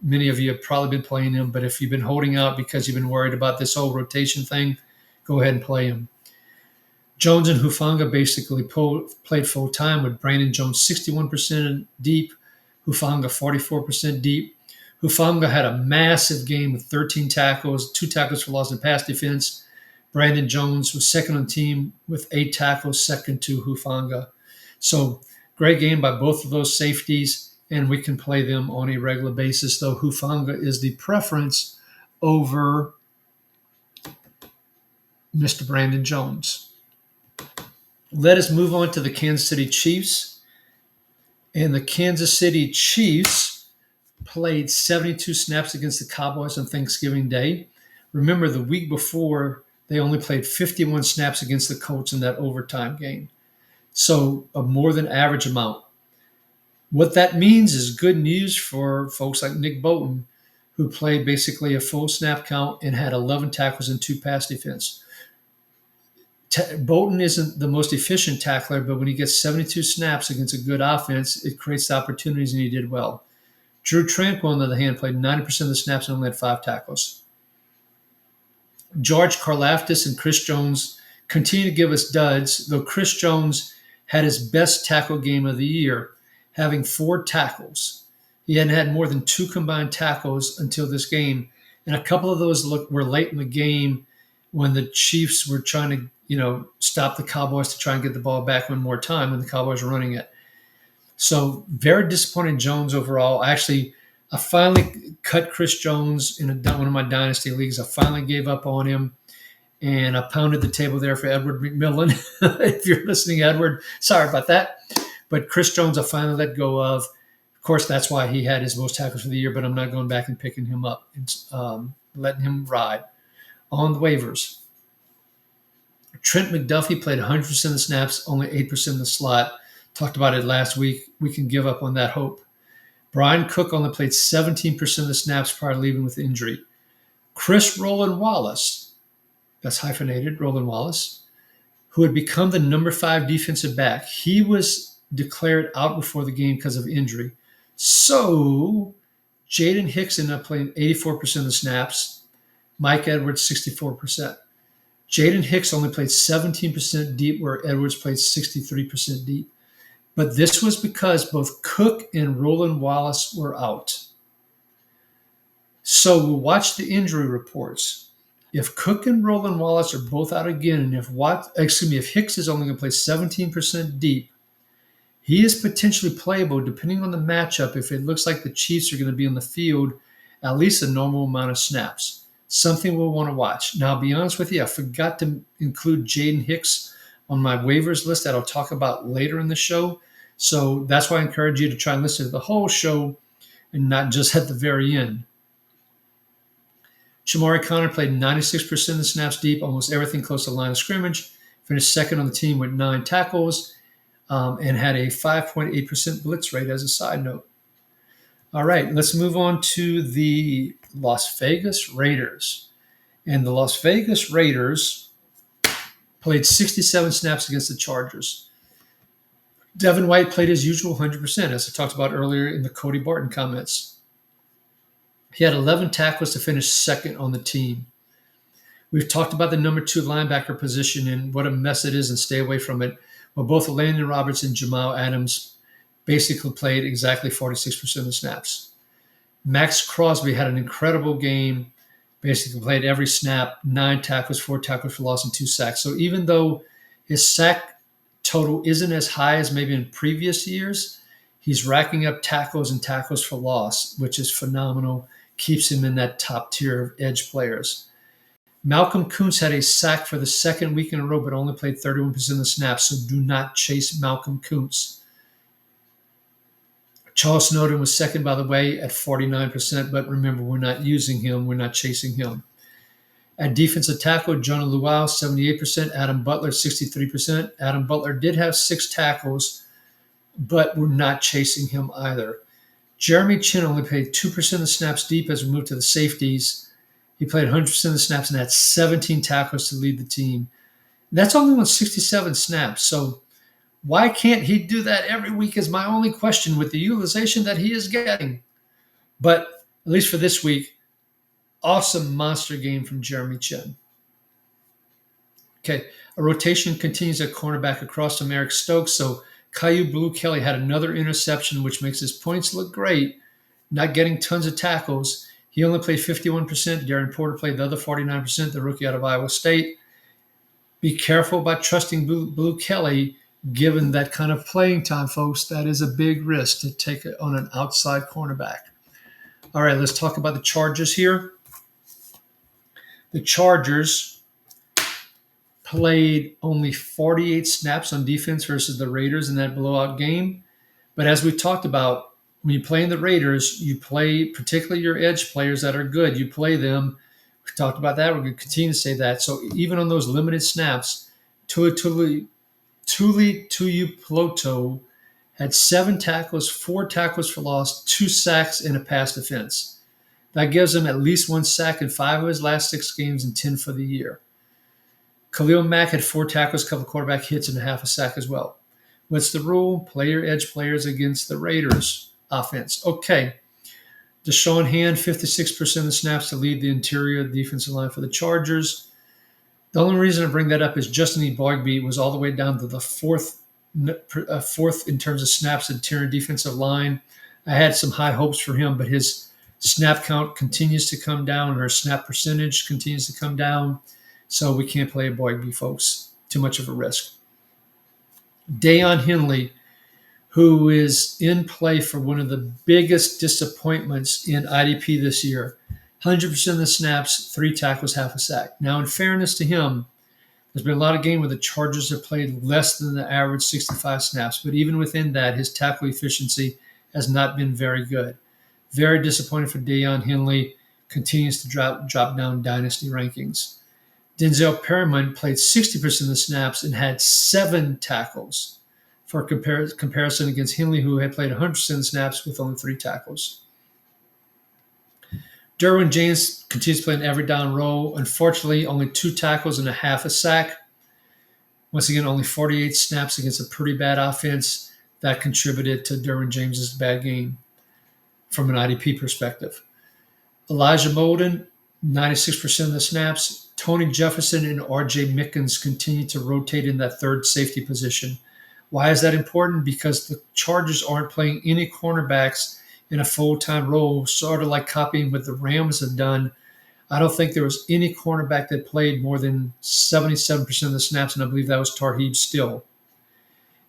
Speaker 1: Many of you have probably been playing him, but if you've been holding out because you've been worried about this whole rotation thing, go ahead and play him. Jones and Hufanga basically played full time, with Brandon Jones 61% deep, Hufanga 44% deep. Hufanga had a massive game with 13 tackles, 2 tackles for loss in pass defense. Brandon Jones was second on the team with 8 tackles, second to Hufanga. So great game by both of those safeties, and we can play them on a regular basis, though Hufanga is the preference over Mr. Brandon Jones. Let us move on to the Kansas City Chiefs. And the Kansas City Chiefs played 72 snaps against the Cowboys on Thanksgiving Day. Remember, the week before, they only played 51 snaps against the Colts in that overtime game. So a more than average amount. What that means is good news for folks like Nick Bolton, who played basically a full snap count and had 11 tackles and 2 pass defense. Bolton isn't the most efficient tackler, but when he gets 72 snaps against a good offense, it creates the opportunities, and he did well. Drew Tranquil, on the other hand, played 90% of the snaps and only had 5 tackles. George Karlaftis and Chris Jones continue to give us duds, though Chris Jones had his best tackle game of the year, having 4 tackles. He hadn't had more than 2 combined tackles until this game, and a couple of those were late in the game when the Chiefs were trying to, stop the Cowboys to try and get the ball back one more time when the Cowboys were running it. So very disappointed Jones overall. I finally cut Chris Jones in one of my dynasty leagues. I finally gave up on him, and I pounded the table there for Edward McMillan. If you're listening, Edward, sorry about that. But Chris Jones, I finally let go of. Of course, that's why he had his most tackles for the year, but I'm not going back and picking him up and letting him ride on the waivers. Trent McDuffie played 100% of the snaps, only 8% in the slot. Talked about it last week. We can give up on that hope. Brian Cook only played 17% of the snaps prior to leaving with injury. Chris Roland Wallace, that's hyphenated, Roland Wallace, who had become the number 5 defensive back, he was declared out before the game because of injury. So Jaden Hicks ended up playing 84% of the snaps. Mike Edwards, 64%. Jaden Hicks only played 17% deep, where Edwards played 63% deep. But this was because both Cook and Roland Wallace were out. So we'll watch the injury reports. If Cook and Roland Wallace are both out again, and if Hicks is only going to play 17% deep, he is potentially playable depending on the matchup if it looks like the Chiefs are going to be on the field at least a normal amount of snaps. Something we'll want to watch. Now, I'll be honest with you, I forgot to include Jaden Hicks on my waivers list that I'll talk about later in the show. So that's why I encourage you to try and listen to the whole show and not just at the very end. Shamari Connor played 96% of the snaps deep, almost everything close to the line of scrimmage, finished second on the team with 9 tackles, and had a 5.8% blitz rate as a side note. All right, let's move on to the Las Vegas Raiders. And the Las Vegas Raiders played 67 snaps against the Chargers. Devin White played his usual 100%, as I talked about earlier in the Cody Barton comments. He had 11 tackles to finish second on the team. We've talked about the number 2 linebacker position and what a mess it is, and stay away from it. Well, both Landon Roberts and Jamal Adams basically played exactly 46% of the snaps. Max Crosby had an incredible game, basically played every snap, 9 tackles, 4 tackles for loss, and 2 sacks. So even though his sack total isn't as high as maybe in previous years, he's racking up tackles and tackles for loss, which is phenomenal, keeps him in that top tier of edge players. Malcolm Kuntz had a sack for the second week in a row, but only played 31% of the snaps, so do not chase Malcolm Kuntz. Charles Snowden was second, by the way, at 49%, but remember, we're not using him. We're not chasing him. At defensive tackle, Jonah Luau, 78%, Adam Butler, 63%. Adam Butler did have 6 tackles, but we're not chasing him either. Jeremy Chin only played 2% of the snaps deep as we moved to the safeties. He played 100% of the snaps and had 17 tackles to lead the team. That's only on 67 snaps, so why can't he do that every week is my only question with the utilization that he is getting. But at least for this week, awesome monster game from Jeremy Chin. Okay, a rotation continues at cornerback across from Eric Stokes. So Caillou Blue Kelly had another interception, which makes his points look great, not getting tons of tackles. He only played 51%. Darren Porter played the other 49%, the rookie out of Iowa State. Be careful about trusting Blue Kelly. Given that kind of playing time, folks, that is a big risk to take it on an outside cornerback. All right, let's talk about the Chargers here. The Chargers played only 48 snaps on defense versus the Raiders in that blowout game. But as we talked about, when you play in the Raiders, you play particularly your edge players that are good. You play them. We talked about that. We're going to continue to say that. So even on those limited snaps, Tuli Tuipulotu had 7 tackles, 4 tackles for loss, 2 sacks, and a pass defense. That gives him at least 1 sack in 5 of his last 6 games and 10 for the year. Khalil Mack had 4 tackles, a couple quarterback hits, and a half a sack as well. What's the rule? Play your edge players against the Raiders offense. Okay. Deshaun Hand, 56% of the snaps to lead the interior defensive line for the Chargers. The only reason I bring that up is Justin Eboigbe was all the way down to the fourth in terms of snaps interior defensive line. I had some high hopes for him, but his snap count continues to come down, or snap percentage continues to come down. So we can't play Eboigbe, folks. Too much of a risk. Deion Henley, who is in play for one of the biggest disappointments in IDP this year. 100% of the snaps, 3 tackles, half a sack. Now, in fairness to him, there's been a lot of games where the Chargers have played less than the average 65 snaps, but even within that, his tackle efficiency has not been very good. Very disappointed for Deion Henley, continues to drop down dynasty rankings. Denzel Perryman played 60% of the snaps and had 7 tackles for comparison against Henley, who had played 100% of the snaps with only 3 tackles. Derwin James continues to play an every down role. Unfortunately, only 2 tackles and a half a sack. Once again, only 48 snaps against a pretty bad offense. That contributed to Derwin James's bad game from an IDP perspective. Elijah Molden, 96% of the snaps. Tony Jefferson and R.J. Mickens continue to rotate in that third safety position. Why is that important? Because the Chargers aren't playing any cornerbacks in a full-time role, sort of like copying what the Rams have done. I don't think there was any cornerback that played more than 77% of the snaps, and I believe that was Tarheeb Still.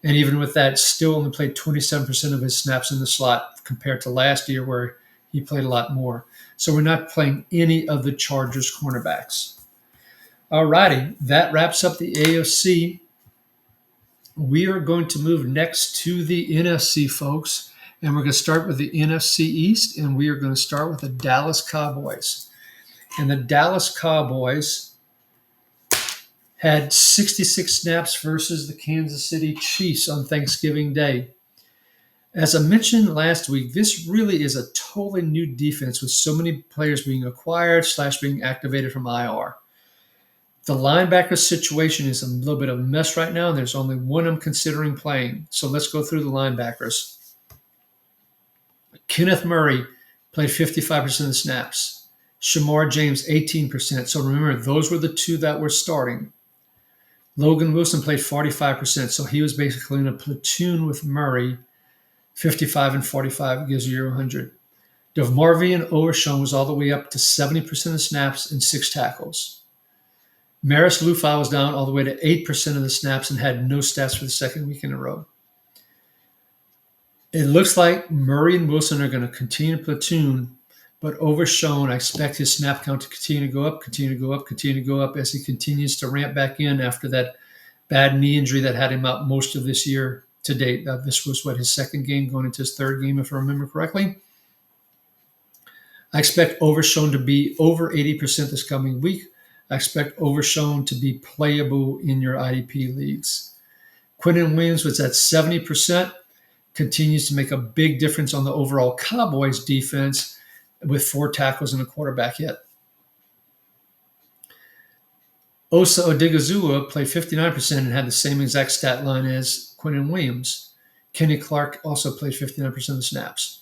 Speaker 1: And even with that, Still only played 27% of his snaps in the slot compared to last year where he played a lot more. So we're not playing any of the Chargers cornerbacks. All righty, that wraps up the AFC. We are going to move next to the NFC, folks, and we're going to start with the NFC East, and we are going to start with the Dallas Cowboys. And the Dallas Cowboys had 66 snaps versus the Kansas City Chiefs on Thanksgiving Day. As I mentioned last week, this really is a totally new defense with so many players being acquired / being activated from IR. The linebacker situation is a little bit of a mess right now, and there's only one I'm considering playing. So let's go through the linebackers. Kenneth Murray played 55% of the snaps. Shamar James, 18%. So remember, those were the 2 that were starting. Logan Wilson played 45%, so he was basically in a platoon with Murray. 55 and 45 gives you your 100. DeMarvion Overshown was all the way up to 70% of snaps and 6 tackles. Maris Lufa was down all the way to 8% of the snaps and had no stats for the second week in a row. It looks like Murray and Wilson are going to continue to platoon, but Overshown, I expect his snap count to continue to go up, continue to go up, continue to go up as he continues to ramp back in after that bad knee injury that had him out most of this year to date. This was, his second game going into his third game, if I remember correctly. I expect Overshown to be over 80% this coming week. I expect Overshown to be playable in your IDP leagues. Quinnen Williams was at 70%, continues to make a big difference on the overall Cowboys defense with 4 tackles and a quarterback hit. Osa Odigizua played 59% and had the same exact stat line as Quinnen Williams. Kenny Clark also played 59% of the snaps.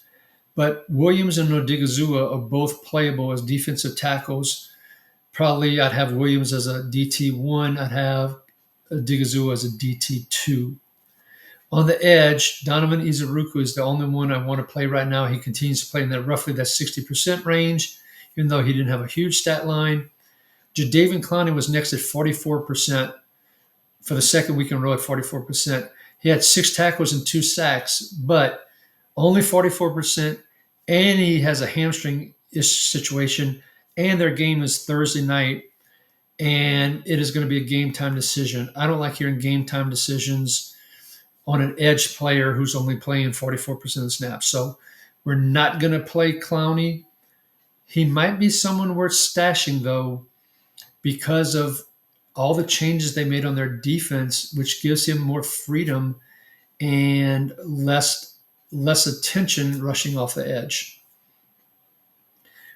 Speaker 1: But Williams and Odigizua are both playable as defensive tackles. Probably I'd have Williams as a DT1. I'd have Odigizua as a DT2. On the edge, Donovan Izuruku is the only one I want to play right now. He continues to play in that roughly that 60% range, even though he didn't have a huge stat line. Jadeveon Clowney was next at 44% for the second week in a row at 44%. He had 6 tackles and 2 sacks, but only 44%, and he has a hamstring-ish situation, and their game is Thursday night, and it is going to be a game-time decision. I don't like hearing game-time decisions on an edge player who's only playing 44% of the snaps. So we're not going to play Clowney. He might be someone worth stashing, though, because of all the changes they made on their defense, which gives him more freedom and less attention rushing off the edge.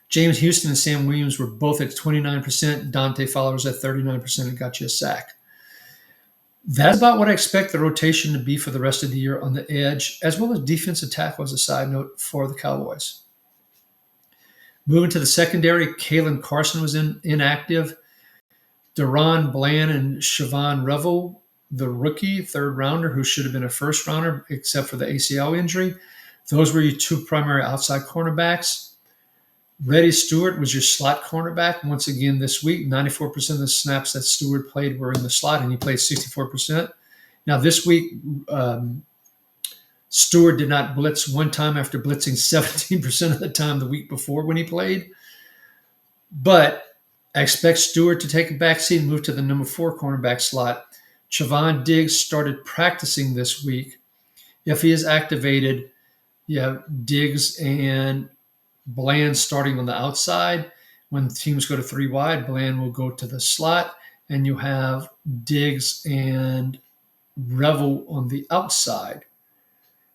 Speaker 1: James Houston and Sam Williams were both at 29%. Dante Fowler was at 39% and got you a sack. That's about what I expect the rotation to be for the rest of the year on the edge, as well as defensive tackle as a side note for the Cowboys. Moving to the secondary, Kalen Carson was inactive. Deron Bland and Siobhan Revel, the rookie third rounder who should have been a first rounder except for the ACL injury. Those were your two primary outside cornerbacks. Reddy Stewart was your slot cornerback once again this week. 94% of the snaps that Stewart played were in the slot, and he played 64%. Now this week, Stewart did not blitz one time after blitzing 17% of the time the week before when he played. But I expect Stewart to take a backseat and move to the number 4 cornerback slot. Chavon Diggs started practicing this week. If he is activated, you have Diggs and Bland starting on the outside. When teams go to 3 wide, Bland will go to the slot, and you have Diggs and Revel on the outside.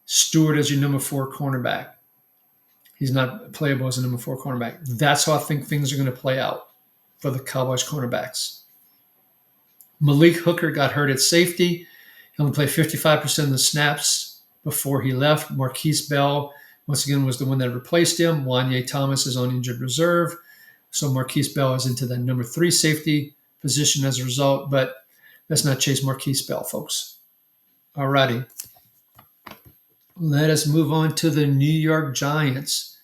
Speaker 1: Stewart as your number 4 cornerback. He's not playable as a number 4 cornerback. That's how I think things are going to play out for the Cowboys cornerbacks. Malik Hooker got hurt at safety. He only played 55% of the snaps before he left. Marquise Bell, once again, was the one that replaced him. Wanye Thomas is on injured reserve. So Marquise Bell is into the number 3 safety position as a result. But let's not chase Marquise Bell, folks. All righty. Let us move on to the New York Giants.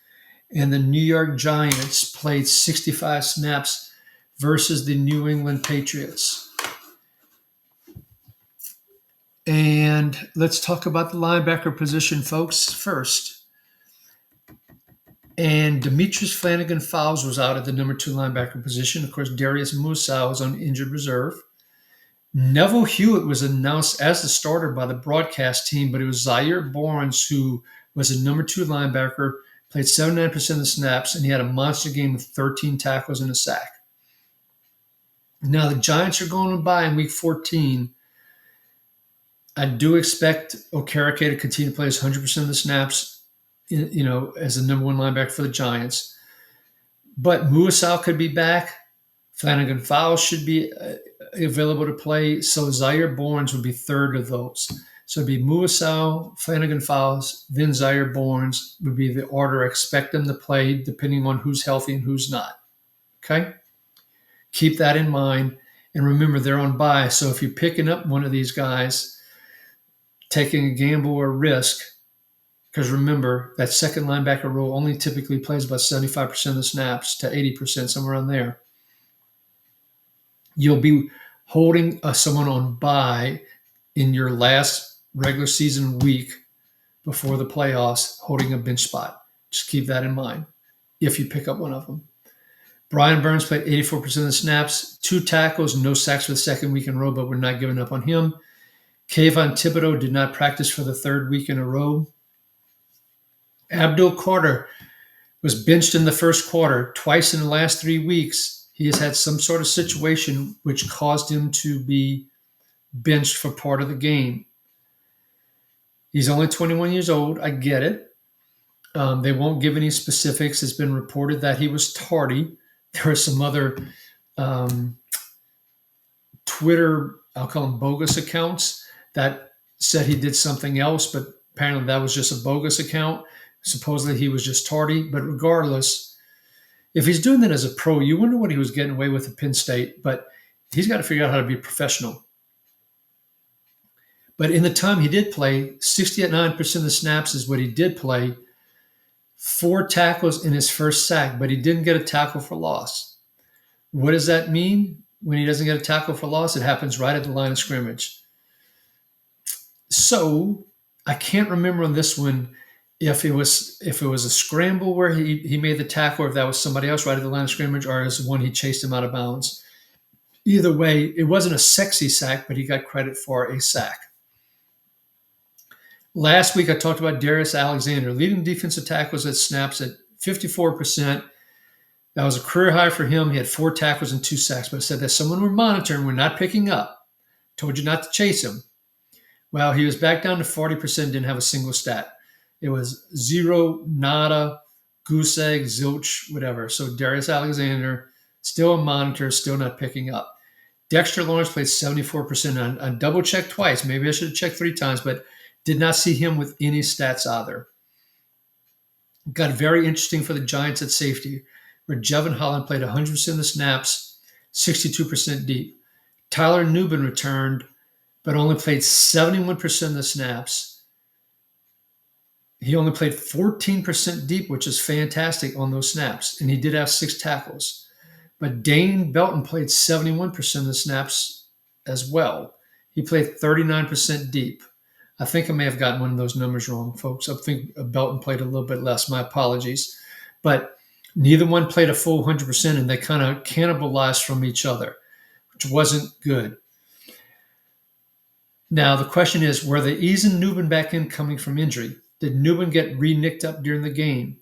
Speaker 1: And the New York Giants played 65 snaps versus the New England Patriots. And let's talk about the linebacker position, folks, first. And Demetrius Flanagan-Fowles was out at the number 2 linebacker position. Of course, Darius Musa was on injured reserve. Neville Hewitt was announced as the starter by the broadcast team, but it was Zaire Barnes who was a number 2 linebacker, played 79% of the snaps, and he had a monster game with 13 tackles and a sack. Now, the Giants are going to bye in Week 14. I do expect Okereke to continue to play his 100% of the snaps, as the number 1 linebacker for the Giants. But Muasau could be back. Flanagan-Fowles should be available to play. So Zaire Barnes would be third of those. So it'd be Muasau, Flanagan-Fowles, then Zaire Barnes would be the order I expect them to play, depending on who's healthy and who's not. Okay? Keep that in mind. And remember, they're on bye. So if you're picking up one of these guys, taking a gamble or risk, because remember, that second linebacker role only typically plays about 75% of the snaps to 80%, somewhere around there. You'll be holding someone on bye in your last regular season week before the playoffs, holding a bench spot. Just keep that in mind if you pick up one of them. Brian Burns played 84% of the snaps, 2 tackles, no sacks for the second week in a row, but we're not giving up on him. Kayvon Thibodeau did not practice for the 3rd week in a row. Abdul Carter was benched in the first quarter. Twice in the last 3 weeks, he has had some sort of situation which caused him to be benched for part of the game. He's only 21 years old. I get it. They won't give any specifics. It's been reported that he was tardy. There are some other Twitter, I'll call them bogus accounts, that said he did something else, but apparently that was just a bogus account. Supposedly he was just tardy. But regardless, if he's doing that as a pro, you wonder what he was getting away with at Penn State. But he's got to figure out how to be professional. But in the time he did play, 69% of the snaps is what he did play. 4 tackles in his first sack, but he didn't get a tackle for loss. What does that mean? When he doesn't get a tackle for loss, it happens right at the line of scrimmage. So I can't remember on this one if it was a scramble where he made the tackle, or if that was somebody else right at the line of scrimmage, or as one he chased him out of bounds. Either way, it wasn't a sexy sack, but he got credit for a sack. Last week, I talked about Darius Alexander, leading defensive tackles at snaps at 54%. That was a career high for him. He had 4 tackles and 2 sacks, but I said that someone we're monitoring, we're not picking up. Told you not to chase him. Well, he was back down to 40%, didn't have a single stat. It was 0, nada, goose egg, zilch, whatever. So Darius Alexander, still a monitor, still not picking up. Dexter Lawrence played 74% on double check twice. Maybe I should have checked 3 times, but did not see him with any stats either. Got very interesting for the Giants at safety, where Jevon Holland played 100% of the snaps, 62% deep. Tyler Nubin returned, but only played 71% of the snaps. He only played 14% deep, which is fantastic on those snaps, and he did have 6 tackles. But Dane Belton played 71% of the snaps as well. He played 39% deep. I think I may have gotten one of those numbers wrong, folks. I think Belton played a little bit less. My apologies. But neither one played a full 100%, and they kind of cannibalized from each other, which wasn't good. Now, the question is, were they easing Nubin back in coming from injury? Did Nubin get re-nicked up during the game?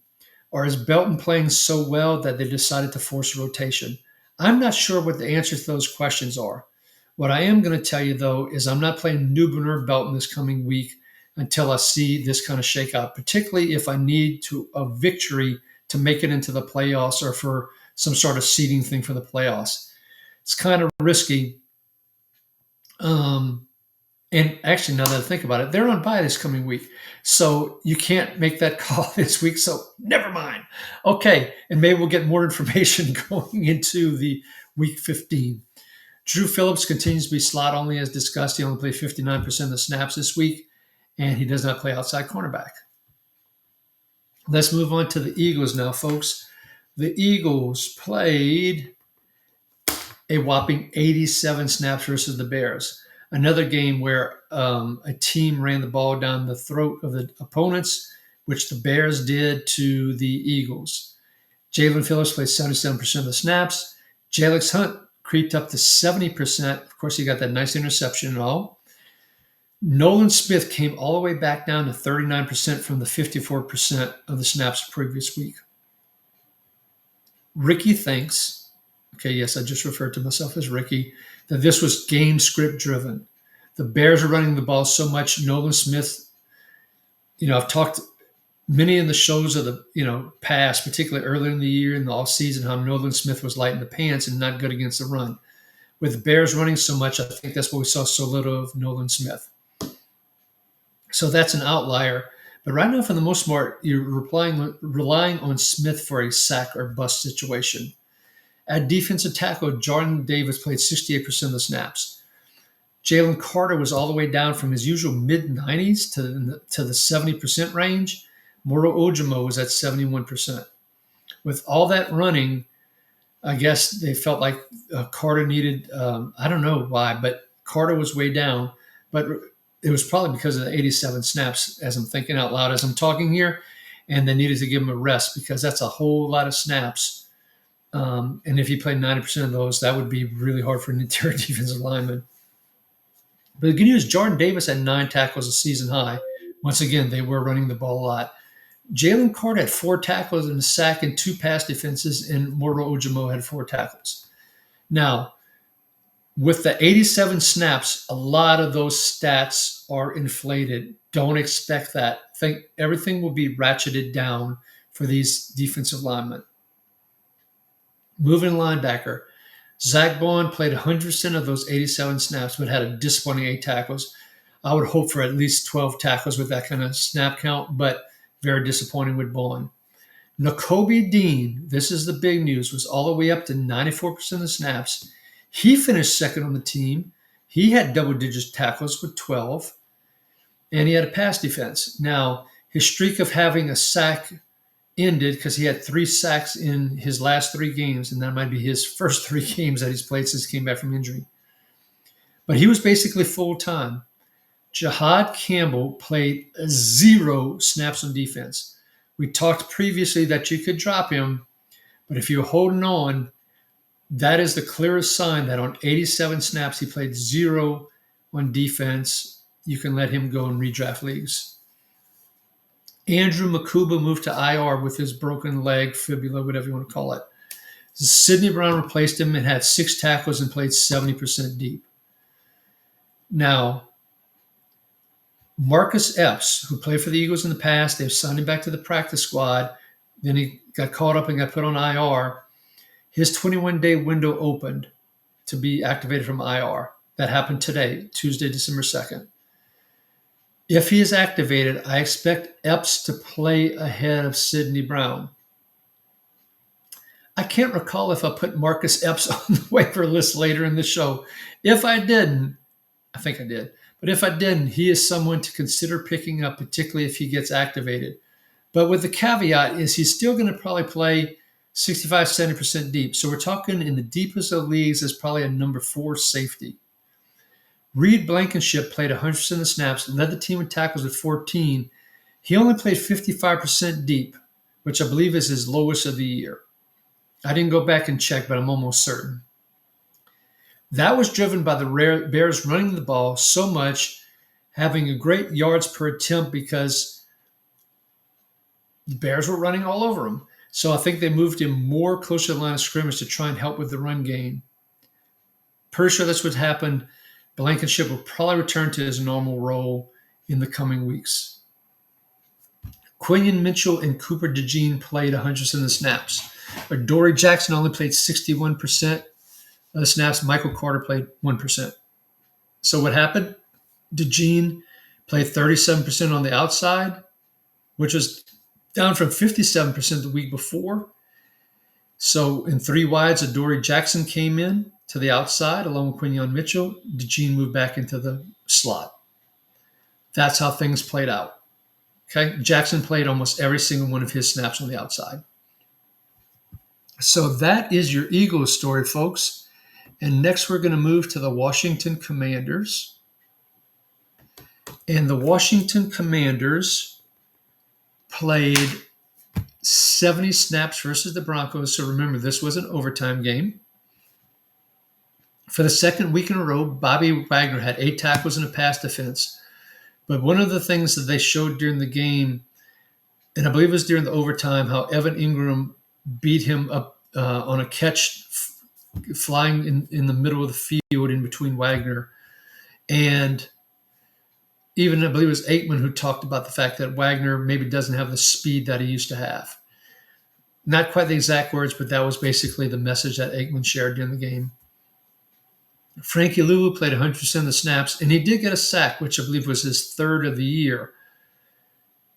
Speaker 1: Or is Belton playing so well that they decided to force a rotation? I'm not sure what the answer to those questions are. What I am going to tell you, though, is I'm not playing Nubin or Belton this coming week until I see this kind of shakeout, particularly if I need a victory to make it into the playoffs or for some sort of seeding thing for the playoffs. It's kind of risky. And actually, now that I think about it, they're on bye this coming week. So you can't make that call this week. So never mind. Okay. And maybe we'll get more information going into the week 15. Drew Phillips continues to be slot only as discussed. He only played 59% of the snaps this week, and he does not play outside cornerback. Let's move on to the Eagles now, folks. The Eagles played a whopping 87 snaps versus the Bears. Another game where a team ran the ball down the throat of the opponents, which the Bears did to the Eagles. Jalen Phillips played 77% of the snaps. Jalix Hunt creeped up to 70%. Of course, he got that nice interception and all. Nolan Smith came all the way back down to 39% from the 54% of the snaps previous week. Ricky thinks, okay, yes, I just referred to myself as Ricky, that this was game script driven. The Bears are running the ball so much. Nolan Smith, I've talked many in the shows of the, past, particularly earlier in the year in the off season, how Nolan Smith was light in the pants and not good against the run. With the Bears running so much, I think that's why we saw so little of Nolan Smith. So that's an outlier. But right now, for the most part, you're relying on Smith for a sack or bust situation. At defensive tackle, Jordan Davis played 68% of the snaps. Jalen Carter was all the way down from his usual mid-90s to the 70% range. Moro Ojomo was at 71%. With all that running, I guess they felt like Carter needed, I don't know why, but Carter was way down. But it was probably because of the 87 snaps, as I'm thinking out loud as I'm talking here, and they needed to give him a rest because that's a whole lot of snaps. And if he played 90% of those, that would be really hard for an interior defensive lineman. But the good news, Jordan Davis had 9 tackles, a season high. Once again, they were running the ball a lot. Jalen Carter had 4 tackles and a sack and 2 pass defenses, and Moro Ojomo had 4 tackles. Now, with the 87 snaps, a lot of those stats are inflated. Don't expect that. Think everything will be ratcheted down for these defensive linemen. Moving linebacker, Zach Bond played 100% of those 87 snaps, but had a disappointing 8 tackles. I would hope for at least 12 tackles with that kind of snap count, but very disappointing with Bond. Nakobe Dean, this is the big news, was all the way up to 94% of the snaps. He finished second on the team. He had double-digit tackles with 12, and he had a pass defense. Now, his streak of having a sack ended because he had 3 sacks in his last 3 games, and that might be his first 3 games that he's played since he came back from injury. But he was basically full-time. Jahad Campbell played 0 snaps on defense. We talked previously that you could drop him, but if you're holding on, that is the clearest sign that on 87 snaps, he played 0 on defense. You can let him go in redraft leagues. Andrew Makuba moved to IR with his broken leg, fibula, whatever you want to call it. Sidney Brown replaced him and had 6 tackles and played 70% deep. Now, Marcus Epps, who played for the Eagles in the past, they've signed him back to the practice squad. Then he got caught up and got put on IR. His 21-day window opened to be activated from IR. That happened today, Tuesday, December 2nd. If he is activated, I expect Epps to play ahead of Sidney Brown. I can't recall if I put Marcus Epps on the waiver list later in the show. If I didn't, I think I did. But if I didn't, he is someone to consider picking up, particularly if he gets activated. But with the caveat is he's still going to probably play 65, 70% deep. So we're talking in the deepest of leagues as probably a number 4 safety. Reed Blankenship played 100% of the snaps, led the team in tackles with 14. He only played 55% deep, which I believe is his lowest of the year. I didn't go back and check, but I'm almost certain. That was driven by the Bears running the ball so much, having a great yards per attempt because the Bears were running all over him. So I think they moved him more closer to the line of scrimmage to try and help with the run game. Pretty sure that's what happened. Blankenship will probably return to his normal role in the coming weeks. Quinion Mitchell and Cooper DeJean played 100% of the snaps. But Dory Jackson only played 61% of the snaps. Michael Carter played 1%. So what happened? DeJean played 37% on the outside, which was down from 57% the week before. So in 3 wides, Adoree Jackson came in to the outside along with Quinion Mitchell. DeJean moved back into the slot. That's how things played out. Okay, Jackson played almost every single one of his snaps on the outside. So that is your Eagles story, folks. And next we're going to move to the Washington Commanders. And the Washington Commanders played 70 snaps versus the Broncos. So remember, this was an overtime game. For the second week in a row, Bobby Wagner had 8 tackles and a pass defense. But one of the things that they showed during the game, and I believe it was during the overtime, how Evan Ingram beat him up on a catch flying in the middle of the field in between Wagner. And even I believe it was Aikman who talked about the fact that Wagner maybe doesn't have the speed that he used to have. Not quite the exact words, but that was basically the message that Aikman shared during the game. Frankie Lulu played 100% of the snaps, and he did get a sack, which I believe was his 3rd of the year.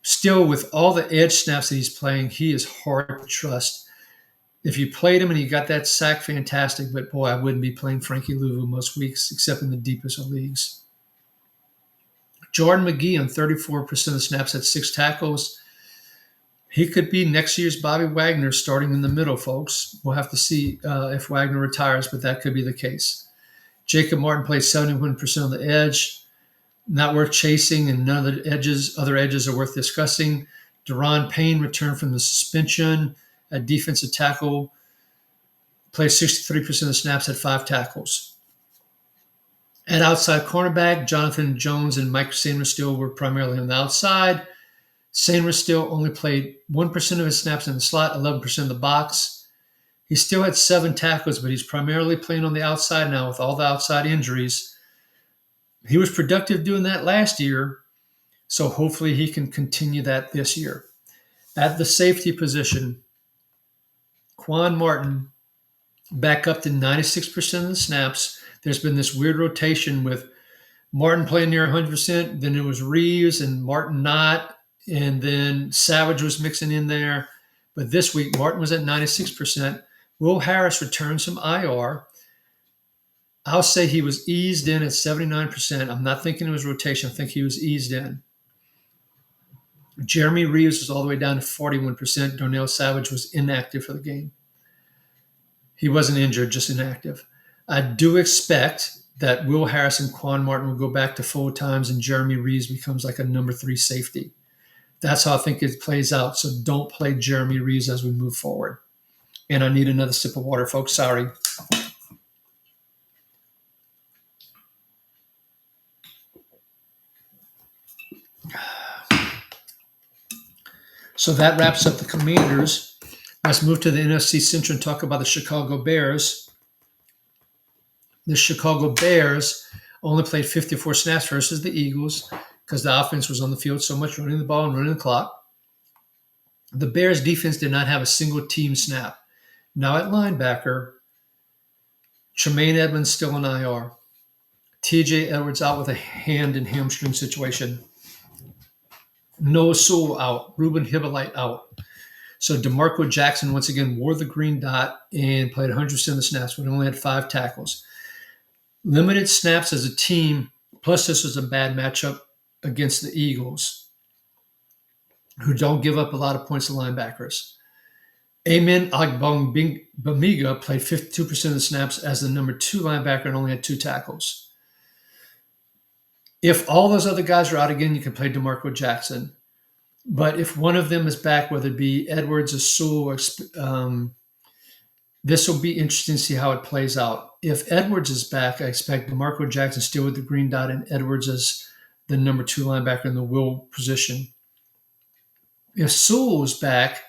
Speaker 1: Still, with all the edge snaps that he's playing, he is hard to trust. If you played him and he got that sack, fantastic, but boy, I wouldn't be playing Frankie Lulu most weeks, except in the deepest of leagues. Jordan McGee on 34% of the snaps had 6 tackles. He could be next year's Bobby Wagner starting in the middle, folks. We'll have to see if Wagner retires, but that could be the case. Jacob Martin played 71% on the edge. Not worth chasing, and none of the other edges are worth discussing. Deron Payne returned from the suspension at defensive tackle. Played 63% of the snaps, had 5 tackles. At outside cornerback, Jonathan Jones and Mike Sainristil were primarily on the outside. Sainristil only played 1% of his snaps in the slot, 11% of the box. He still had 7 tackles, but he's primarily playing on the outside now with all the outside injuries. He was productive doing that last year, so hopefully he can continue that this year. At the safety position, Quan Martin back up to 96% of the snaps. There's been this weird rotation with Martin playing near 100%, then it was Reeves and Martin not, and then Savage was mixing in there. But this week, Martin was at 96%. Will Harris returns from IR. I'll say he was eased in at 79%. I'm not thinking it was rotation. I think he was eased in. Jeremy Reeves was all the way down to 41%. Darnell Savage was inactive for the game. He wasn't injured, just inactive. I do expect that Will Harris and Quan Martin will go back to full times and Jeremy Reeves becomes like a number 3 safety. That's how I think it plays out. So don't play Jeremy Reeves as we move forward. And I need another sip of water, folks. Sorry. So that wraps up the Commanders. Let's move to the NFC Central and talk about the Chicago Bears. The Chicago Bears only played 54 snaps versus the Eagles because the offense was on the field so much running the ball and running the clock. The Bears defense did not have a single team snap. Now at linebacker, Tremaine Edmonds still on IR. TJ Edwards out with a hand and hamstring situation. Noah Sewell out. Ruben Hibbolite out. So DeMarco Jackson once again wore the green dot and played 100% of the snaps, but only had 5 tackles. Limited snaps as a team, plus this was a bad matchup against the Eagles, who don't give up a lot of points to linebackers. Amen Bamiga played 52% of the snaps as the number 2 linebacker and only had 2 tackles. If all those other guys are out again, you can play DeMarco Jackson. But if one of them is back, whether it be Edwards or Sewell, this will be interesting to see how it plays out. If Edwards is back, I expect DeMarco Jackson still with the green dot and Edwards as the number 2 linebacker in the will position. If Sewell is back,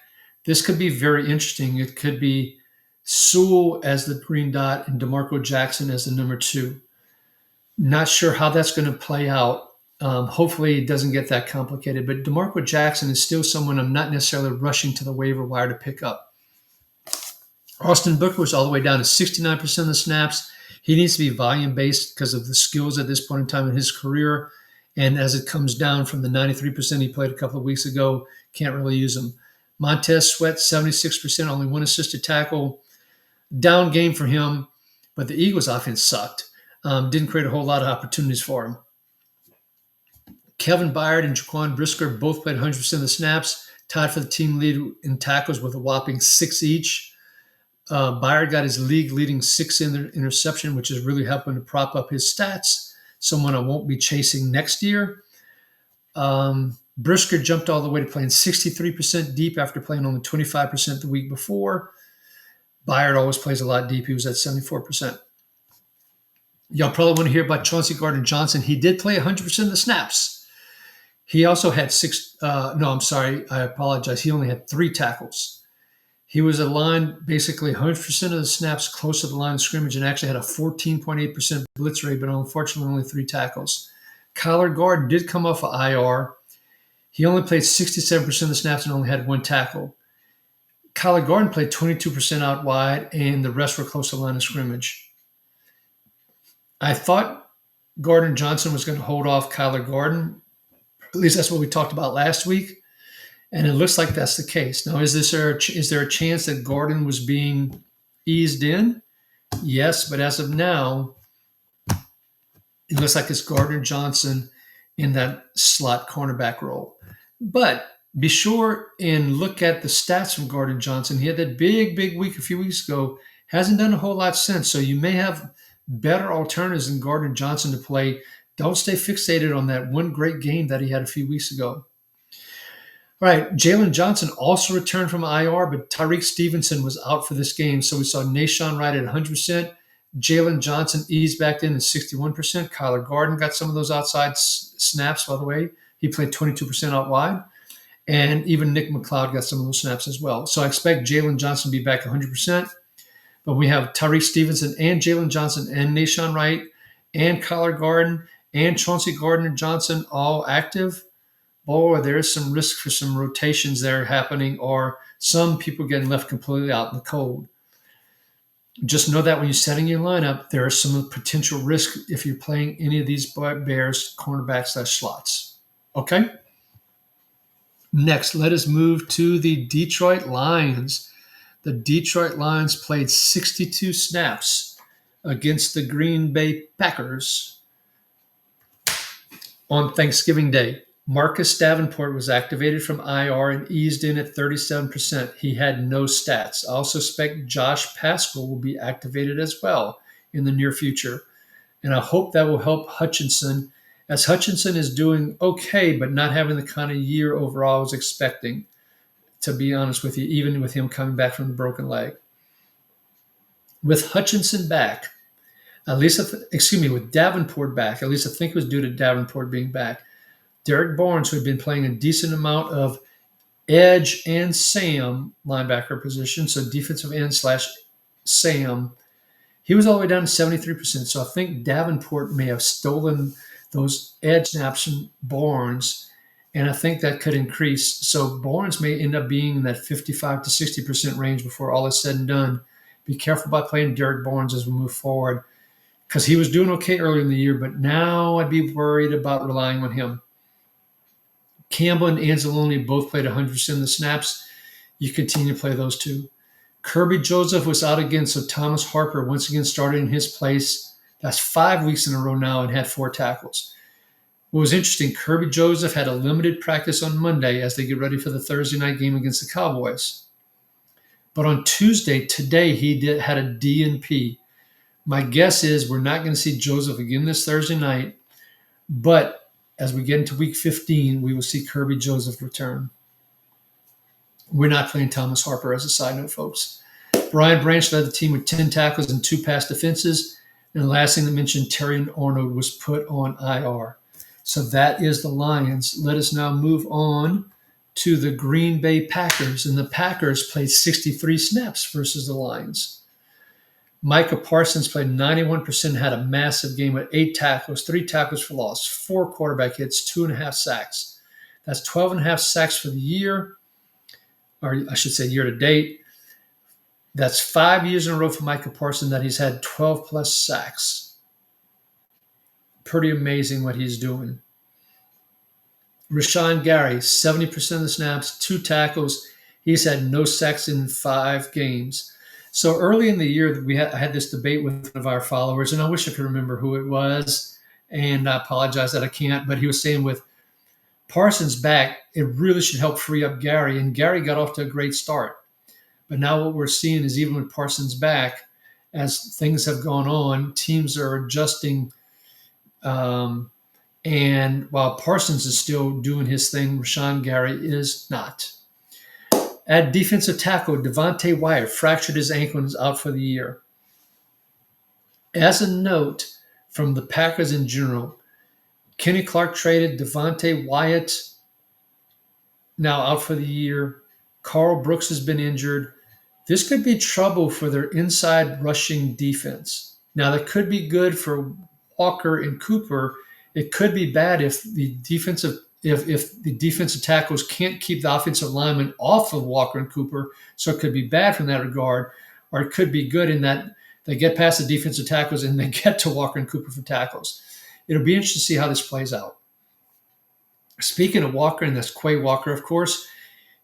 Speaker 1: this could be very interesting. It could be Sewell as the green dot and DeMarco Jackson as the number 2. Not sure how that's going to play out. Hopefully it doesn't get that complicated, but DeMarco Jackson is still someone I'm not necessarily rushing to the waiver wire to pick up. Austin Booker was all the way down to 69% of the snaps. He needs to be volume-based because of the skills at this point in time in his career. And as it comes down from the 93% he played a couple of weeks ago, can't really use him. Montez Sweat, 76%, only 1 assisted tackle. Down game for him, but the Eagles' offense sucked. Didn't create a whole lot of opportunities for him. Kevin Byard and Jaquan Brisker both played 100% of the snaps, tied for the team lead in tackles with a whopping 6 each. Byard got his league-leading 6 interception, which is really helping to prop up his stats, someone I won't be chasing next year. Brisker jumped all the way to playing 63% deep after playing only 25% the week before. Byard always plays a lot deep. He was at 74%. Y'all probably want to hear about Chauncey Gardner-Johnson. He did play 100% of the snaps. He also had I apologize. He only had 3 tackles. He was aligned basically 100% of the snaps close to the line of scrimmage and actually had a 14.8% blitz rate, but unfortunately only 3 tackles. Kyler Gordon did come off of IR. He only played 67% of the snaps and only had 1 tackle. Kyler Gordon played 22% out wide, and the rest were close to the line of scrimmage. I thought Gardner-Johnson was going to hold off Kyler Gordon. At least that's what we talked about last week. And it looks like that's the case. Now, is there a chance that Gordon was being eased in? Yes, but as of now, it looks like it's Gardner-Johnson in that slot cornerback role. But be sure and look at the stats from Gardner-Johnson. He had that big week a few weeks ago. Hasn't done a whole lot since. So you may have better alternatives than Gardner-Johnson to play. Don't stay fixated on that one great game that he had a few weeks ago. All right, Jalen Johnson also returned from IR, but Tyreek Stevenson was out for this game. So we saw Nashawn Wright at 100%. Jalen Johnson eased back in at 61%. Kyler Gordon got some of those outside snaps, by the way. He played 22% out wide. And even Nick McLeod got some of those snaps as well. So I expect Jalen Johnson to be back 100%. But we have Tyreek Stevenson and Jalen Johnson and Nashawn Wright and Kyler Gordon and Chauncey Gardner-Johnson all active. Boy, there is some risk for some rotations there happening or some people getting left completely out in the cold. Just know that when you're setting your lineup, there is some potential risk if you're playing any of these Bears cornerbacks / slots. Okay? Next, let us move to the Detroit Lions. The Detroit Lions played 62 snaps against the Green Bay Packers on Thanksgiving Day. Marcus Davenport was activated from IR and eased in at 37%. He had no stats. I also expect Josh Paschal will be activated as well in the near future. And I hope that will help Hutchinson, as Hutchinson is doing okay, but not having the kind of year overall I was expecting, to be honest with you, even with him coming back from the broken leg. With Hutchinson back, with Davenport back, at least I think it was due to Davenport being back, Derek Barnes, who had been playing a decent amount of edge and Sam linebacker position, so defensive end / Sam, he was all the way down to 73%. So I think Davenport may have stolen those edge snaps from Barnes And I think that could increase. So Barnes may end up being in that 55 to 60% range before all is said and done. Be careful about playing Derek Barnes as we move forward because he was doing okay earlier in the year, but now I'd be worried about relying on him. Campbell and Anzalone both played 100% of the snaps. You continue to play those two. Kirby Joseph was out again, so Thomas Harper once again started in his place. That's 5 weeks in a row now and had 4 tackles. What was interesting, Kirby Joseph had a limited practice on Monday as they get ready for the Thursday night game against the Cowboys. But on Tuesday, today, had a DNP. My guess is we're not going to see Joseph again this Thursday night, but as we get into week 15, we will see Kirby Joseph return. We're not playing Thomas Harper as a side note, folks. Brian Branch led the team with 10 tackles and 2 pass defenses. And the last thing to mention, Terrion Arnold was put on IR. So that is the Lions. Let us now move on to the Green Bay Packers. And the Packers played 63 snaps versus the Lions. Micah Parsons played 91%, had a massive game with 8 tackles, 3 tackles for loss, 4 quarterback hits, 2.5 sacks. That's 12.5 sacks for the year, or I should say year to date. That's 5 years in a row for Micah Parsons that he's had 12 plus sacks. Pretty amazing what he's doing. Rashawn Gary, 70% of the snaps, 2 tackles. He's had no sacks in 5 games. So early in the year, I had this debate with one of our followers, and I wish I could remember who it was, and I apologize that I can't, but he was saying with Parsons back, it really should help free up Gary, and Gary got off to a great start. But now what we're seeing is even with Parsons back, as things have gone on, teams are adjusting. And while Parsons is still doing his thing, Rashawn Gary is not. At defensive tackle, Devontae Wyatt fractured his ankle and is out for the year. As a note from the Packers in general, Kenny Clark traded, Devontae Wyatt now out for the year. Carl Brooks has been injured. This could be trouble for their inside rushing defense. Now, that could be good for Walker and Cooper. It could be bad if the defensive tackles can't keep the offensive linemen off of Walker and Cooper. So it could be bad from that regard, or it could be good in that they get past the defensive tackles and they get to Walker and Cooper for tackles. It'll be interesting to see how this plays out. Speaking of Walker, and that's Quay Walker, of course,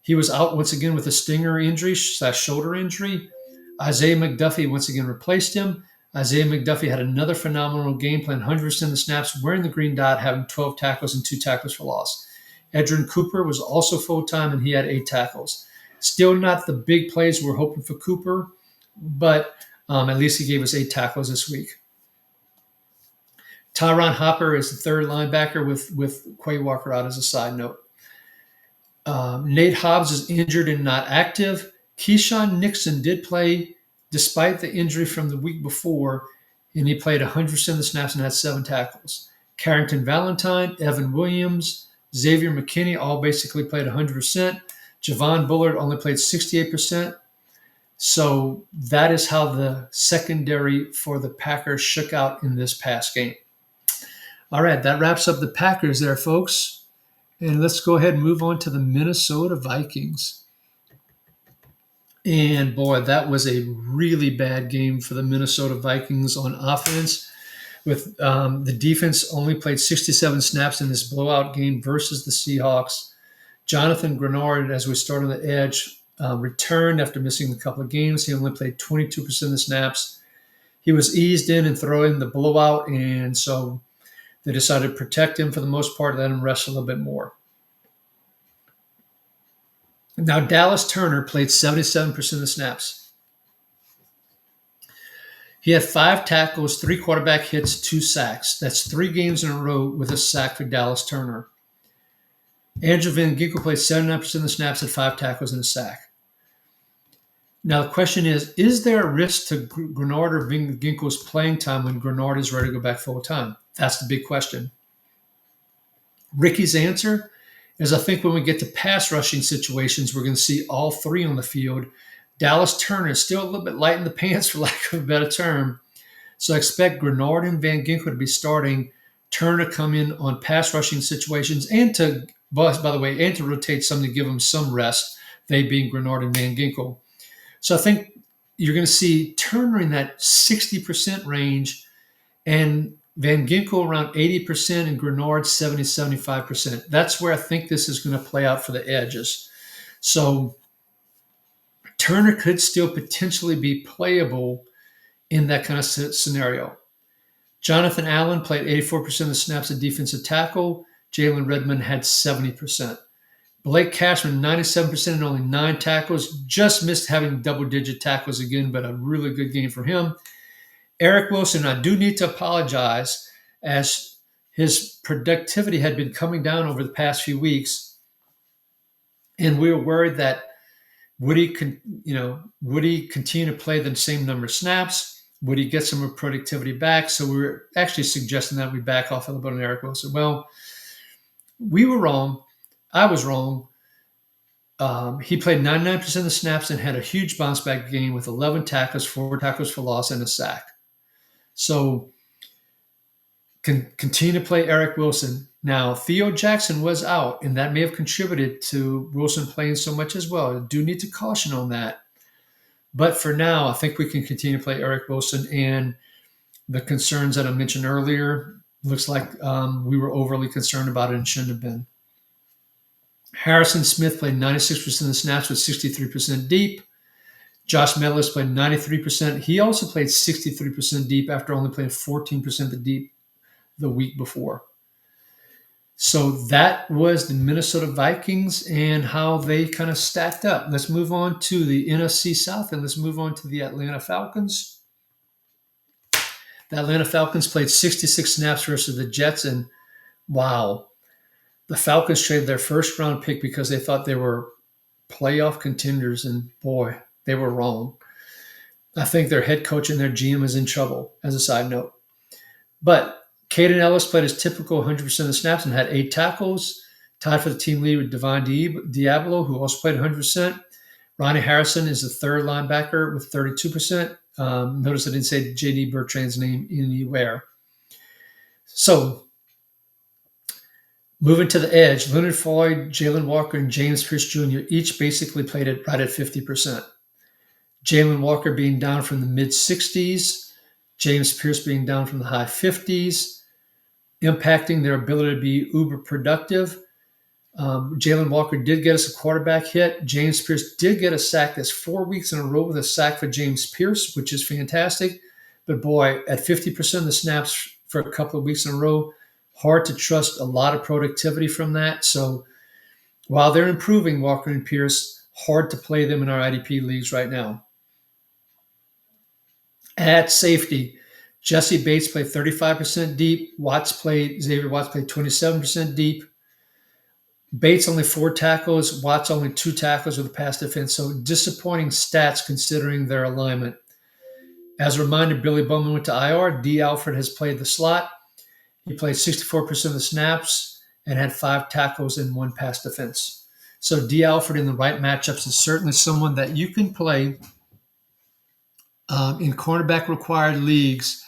Speaker 1: he was out once again with a stinger injury / shoulder injury. Isaiah McDuffie once again replaced him. Isaiah McDuffie had another phenomenal game, playing 100% of the snaps, wearing the green dot, having 12 tackles and 2 tackles for loss. Edrin Cooper was also full-time, and he had 8 tackles. Still not the big plays we're hoping for Cooper, but at least he gave us 8 tackles this week. Tyron Hopper is the third linebacker with Quay Walker out as a side note. Nate Hobbs is injured and not active. Keyshawn Nixon did play despite the injury from the week before, and he played 100% of the snaps and had 7 tackles. Carrington Valentine, Evan Williams, Xavier McKinney all basically played 100%. Javon Bullard only played 68%. So that is how the secondary for the Packers shook out in this past game. All right, that wraps up the Packers there, folks. And let's go ahead and move on to the Minnesota Vikings. And boy, that was a really bad game for the Minnesota Vikings on offense. With the defense only played 67 snaps in this blowout game versus the Seahawks. Jonathan Grenard, as we start on the edge, returned after missing a couple of games. He only played 22% of the snaps. He was eased in and throwing the blowout, and so they decided to protect him for the most part, let him rest a little bit more. Now, Dallas Turner played 77% of the snaps. He had 5 tackles, 3 quarterback hits, 2 sacks. That's 3 games in a row with a sack for Dallas Turner. Andrew Van Ginkel played 79% of the snaps, had 5 tackles and a sack. Now, the question is there a risk to Grenard or Van Ginkel's playing time when Grenard is ready to go back full time? That's the big question. Ricky's answer is I think when we get to pass rushing situations, we're going to see all 3 on the field. Dallas Turner is still a little bit light in the pants, for lack of a better term. So I expect Grenard and Van Ginkel to be starting, Turner to come in on pass rushing situations and to but by the way, and to rotate some to give them some rest, they being Grenard and Van Ginkel. So I think you're going to see Turner in that 60% range and Van Ginkel around 80% and Grenard 75%. That's where I think this is going to play out for the edges. So Turner could still potentially be playable in that kind of scenario. Jonathan Allen played 84% of the snaps at defensive tackle. Jalen Redmond had 70%. Blake Cashman, 97% and only 9 tackles. Just missed having double-digit tackles again, but a really good game for him. Eric Wilson, I do need to apologize as his productivity had been coming down over the past few weeks. And we were worried that would he continue to play the same number of snaps? Would he get some productivity back? So we were actually suggesting that we back off a little bit on Eric Wilson. Well, we were wrong. I was wrong. He played 99% of the snaps and had a huge bounce back game with 11 tackles, 4 tackles for loss, and a sack. So continue to play Eric Wilson. Now, Theo Jackson was out, and that may have contributed to Wilson playing so much as well. I do need to caution on that. But for now, I think we can continue to play Eric Wilson. And the concerns that I mentioned earlier, looks like we were overly concerned about it and shouldn't have been. Harrison Smith played 96% of the snaps with 63% deep. Josh Meadows played 93%. He also played 63% deep after only playing 14% the deep the week before. So that was the Minnesota Vikings and how they kind of stacked up. Let's move on to the NFC South and let's move on to the Atlanta Falcons. The Atlanta Falcons played 66 snaps versus the Jets, and wow, the Falcons traded their first round pick because they thought they were playoff contenders, and boy, they were wrong. I think their head coach and their GM is in trouble, as a side note. But Caden Ellis played his typical 100% of the snaps and had 8 tackles, tied for the team lead with Divine Diablo, who also played 100%. Ronnie Harrison is the third linebacker with 32%. Notice I didn't say J.D. Bertrand's name anywhere. So, moving to the edge, Leonard Floyd, Jalen Walker, and James Pierce Jr. each basically played it right at 50%. Jalen Walker being down from the mid-60s, James Pierce being down from the high 50s, impacting their ability to be uber productive. Jalen Walker did get us a quarterback hit. James Pierce did get a sack. That's 4 weeks in a row with a sack for James Pierce, which is fantastic. But boy, at 50% of the snaps for a couple of weeks in a row, hard to trust a lot of productivity from that. So while they're improving, Walker and Pierce, hard to play them in our IDP leagues right now. At safety, Jesse Bates played 35% deep. Xavier Watts played 27% deep. Bates only 4 tackles. Watts only 2 tackles with a pass defense. So disappointing stats considering their alignment. As a reminder, Billy Bowman went to IR. D. Alfred has played the slot. He played 64% of the snaps and had 5 tackles and 1 pass defense. So D. Alfred in the right matchups is certainly someone that you can play in cornerback required leagues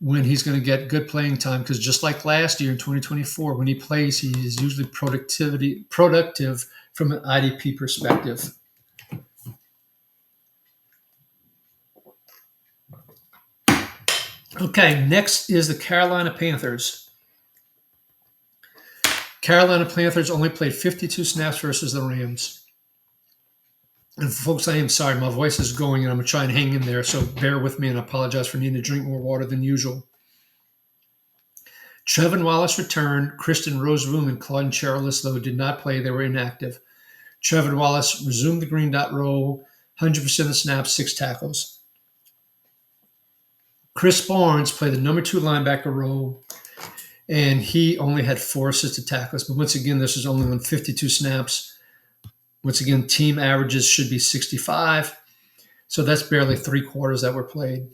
Speaker 1: when he's going to get good playing time, because just like last year in 2024, when he plays, he is usually productive from an IDP perspective. Okay, next is the Carolina Panthers. Carolina Panthers only played 52 snaps versus the Rams. And folks, I am sorry, my voice is going and I'm going to try and hang in there, so bear with me and I apologize for needing to drink more water than usual. Trevin Wallace returned. Christian Roseroom and Claude Charles, though, did not play. They were inactive. Trevin Wallace resumed the green dot role, 100% of the snaps, 6 tackles. Chris Barnes played the number 2 linebacker role, and he only had 4 assisted tackles. But once again, this is only on 52 snaps. Once again, team averages should be 65. So that's barely 3 quarters that were played.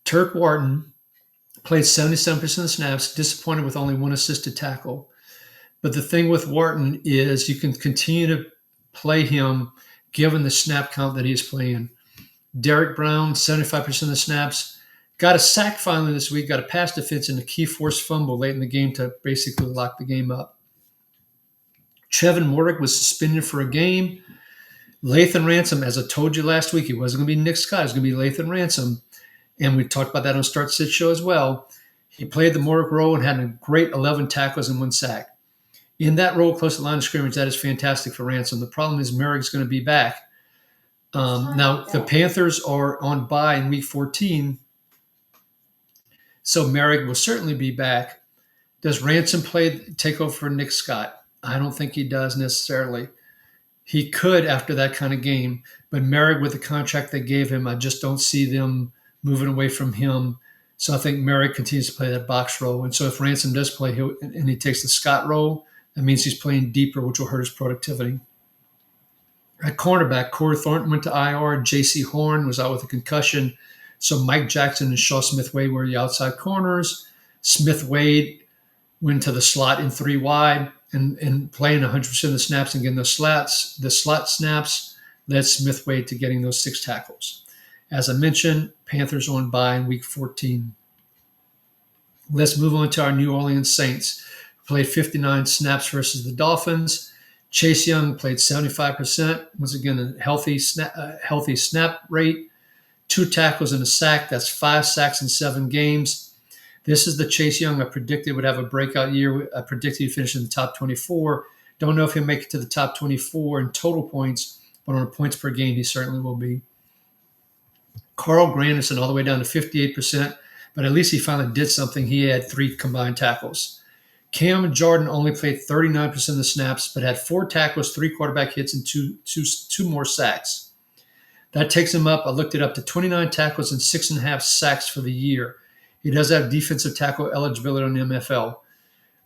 Speaker 1: Turk Wharton played 77% of the snaps, disappointed with only 1 assisted tackle. But the thing with Wharton is you can continue to play him given the snap count that he's playing. Derek Brown, 75% of the snaps, got a sack finally this week, got a pass defense and a key forced fumble late in the game to basically lock the game up. Trevin Morrick was suspended for a game. Lathan Ransom, as I told you last week, he wasn't going to be Nick Scott. It was going to be Lathan Ransom. And we talked about that on Start Sit Show as well. He played the Morrick role and had a great 11 tackles and 1 sack. In that role, close to the line of scrimmage, that is fantastic for Ransom. The problem is Merrick's going to be back. Now, the Panthers are on bye in week 14, so Merrick will certainly be back. Does Ransom take over for Nick Scott? I don't think he does necessarily. He could after that kind of game, but Merrick, with the contract they gave him, I just don't see them moving away from him. So I think Merrick continues to play that box role. And so if Ransom does play and he takes the Scott role, that means he's playing deeper, which will hurt his productivity. At cornerback, Corey Thornton went to IR. J.C. Horn was out with a concussion. So Mike Jackson and Shaw Smith-Wade were the outside corners. Smith-Wade went to the slot in 3 wide and playing 100% of the snaps and getting the slot snaps led Smith-Wade to getting those 6 tackles. As I mentioned, Panthers on bye in week 14. Let's move on to our New Orleans Saints. Played 59 snaps versus the Dolphins. Chase Young played 75%. Once again, a healthy snap rate. 2 tackles and a sack. That's 5 sacks in 7 games. This is the Chase Young I predicted would have a breakout year. I predicted he'd finish in the top 24. Don't know if he'll make it to the top 24 in total points, but on points per game, he certainly will be. Carl Granderson all the way down to 58%, but at least he finally did something. He had 3 combined tackles. Cam Jordan only played 39% of the snaps, but had 4 tackles, 3 quarterback hits, and two more sacks. That takes him up. I looked it up to 29 tackles and 6.5 sacks for the year. He does have defensive tackle eligibility on the MFL.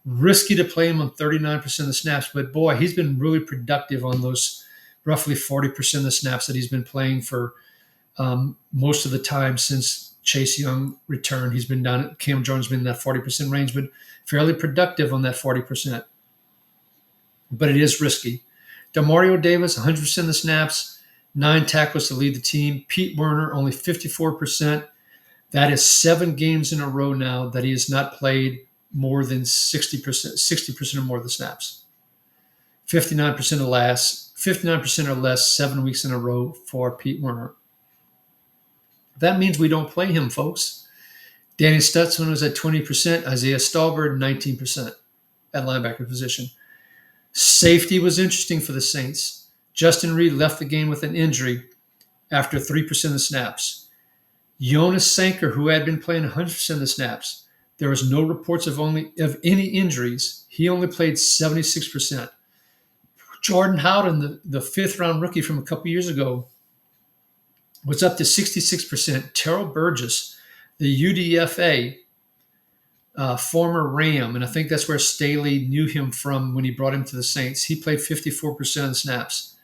Speaker 1: Risky to play him on 39% of the snaps, but boy, he's been really productive on those roughly 40% of the snaps that he's been playing for most of the time since Chase Young returned. He's been down. Cam Jordan's been in that 40% range, but fairly productive on that 40%. But it is risky. Demario Davis, 100% of the snaps, 9 tackles to lead the team. Pete Werner, only 54%. That is 7 games in a row now that he has not played more than 60% or more of the snaps. 59% or less, 7 weeks in a row for Pete Werner. That means we don't play him, folks. Danny Stutzman was at 20%, Isaiah Stallbird 19% at linebacker position. Safety was interesting for the Saints. Justin Reed left the game with an injury after 3% of the snaps. Jonas Sanker, who had been playing 100% of the snaps, there was no reports of any injuries. He only played 76%. Jordan Howden, the 5th-round rookie from a couple years ago, was up to 66%. Terrell Burgess, the UDFA, former Ram, and I think that's where Staley knew him from when he brought him to the Saints. He played 54% of the snaps.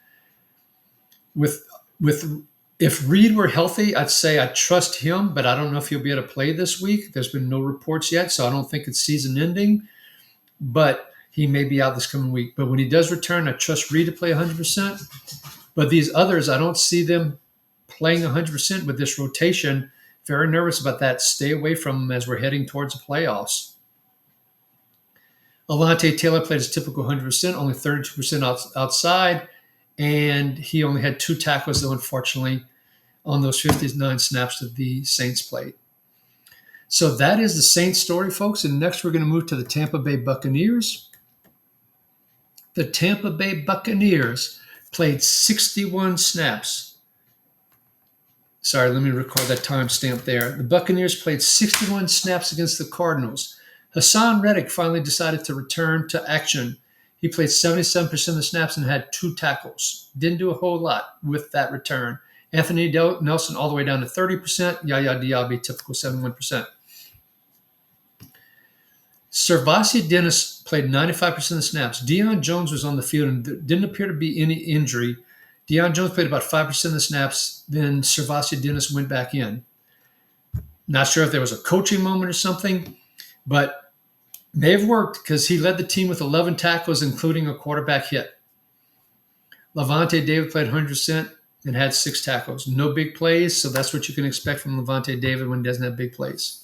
Speaker 1: If Reed were healthy, I'd say I trust him, but I don't know if he'll be able to play this week. There's been no reports yet, so I don't think it's season ending, but he may be out this coming week. But when he does return, I trust Reed to play 100%. But these others, I don't see them playing 100% with this rotation. Very nervous about that. Stay away from them as we're heading towards the playoffs. Alante Taylor played his typical 100%, only 32% outside, and he only had 2 tackles, though, unfortunately, on those 59 snaps that the Saints played. So that is the Saints story, folks. And next we're going to move to the Tampa Bay Buccaneers. The Tampa Bay Buccaneers played 61 snaps. Sorry, let me record that timestamp there. The Buccaneers played 61 snaps against the Cardinals. Hassan Reddick finally decided to return to action. He played 77% of the snaps and had 2 tackles. Didn't do a whole lot with that return. Anthony Nelson all the way down to 30%. Yaya Diaby, typical 71%. Servasia Dennis played 95% of the snaps. Deion Jones was on the field and there didn't appear to be any injury. Deion Jones played about 5% of the snaps. Then Servasia Dennis went back in. Not sure if there was a coaching moment or something, but may have worked because he led the team with 11 tackles, including a quarterback hit. Lavonte David played 100% and had 6 tackles. No big plays, so that's what you can expect from Lavonte David when he doesn't have big plays.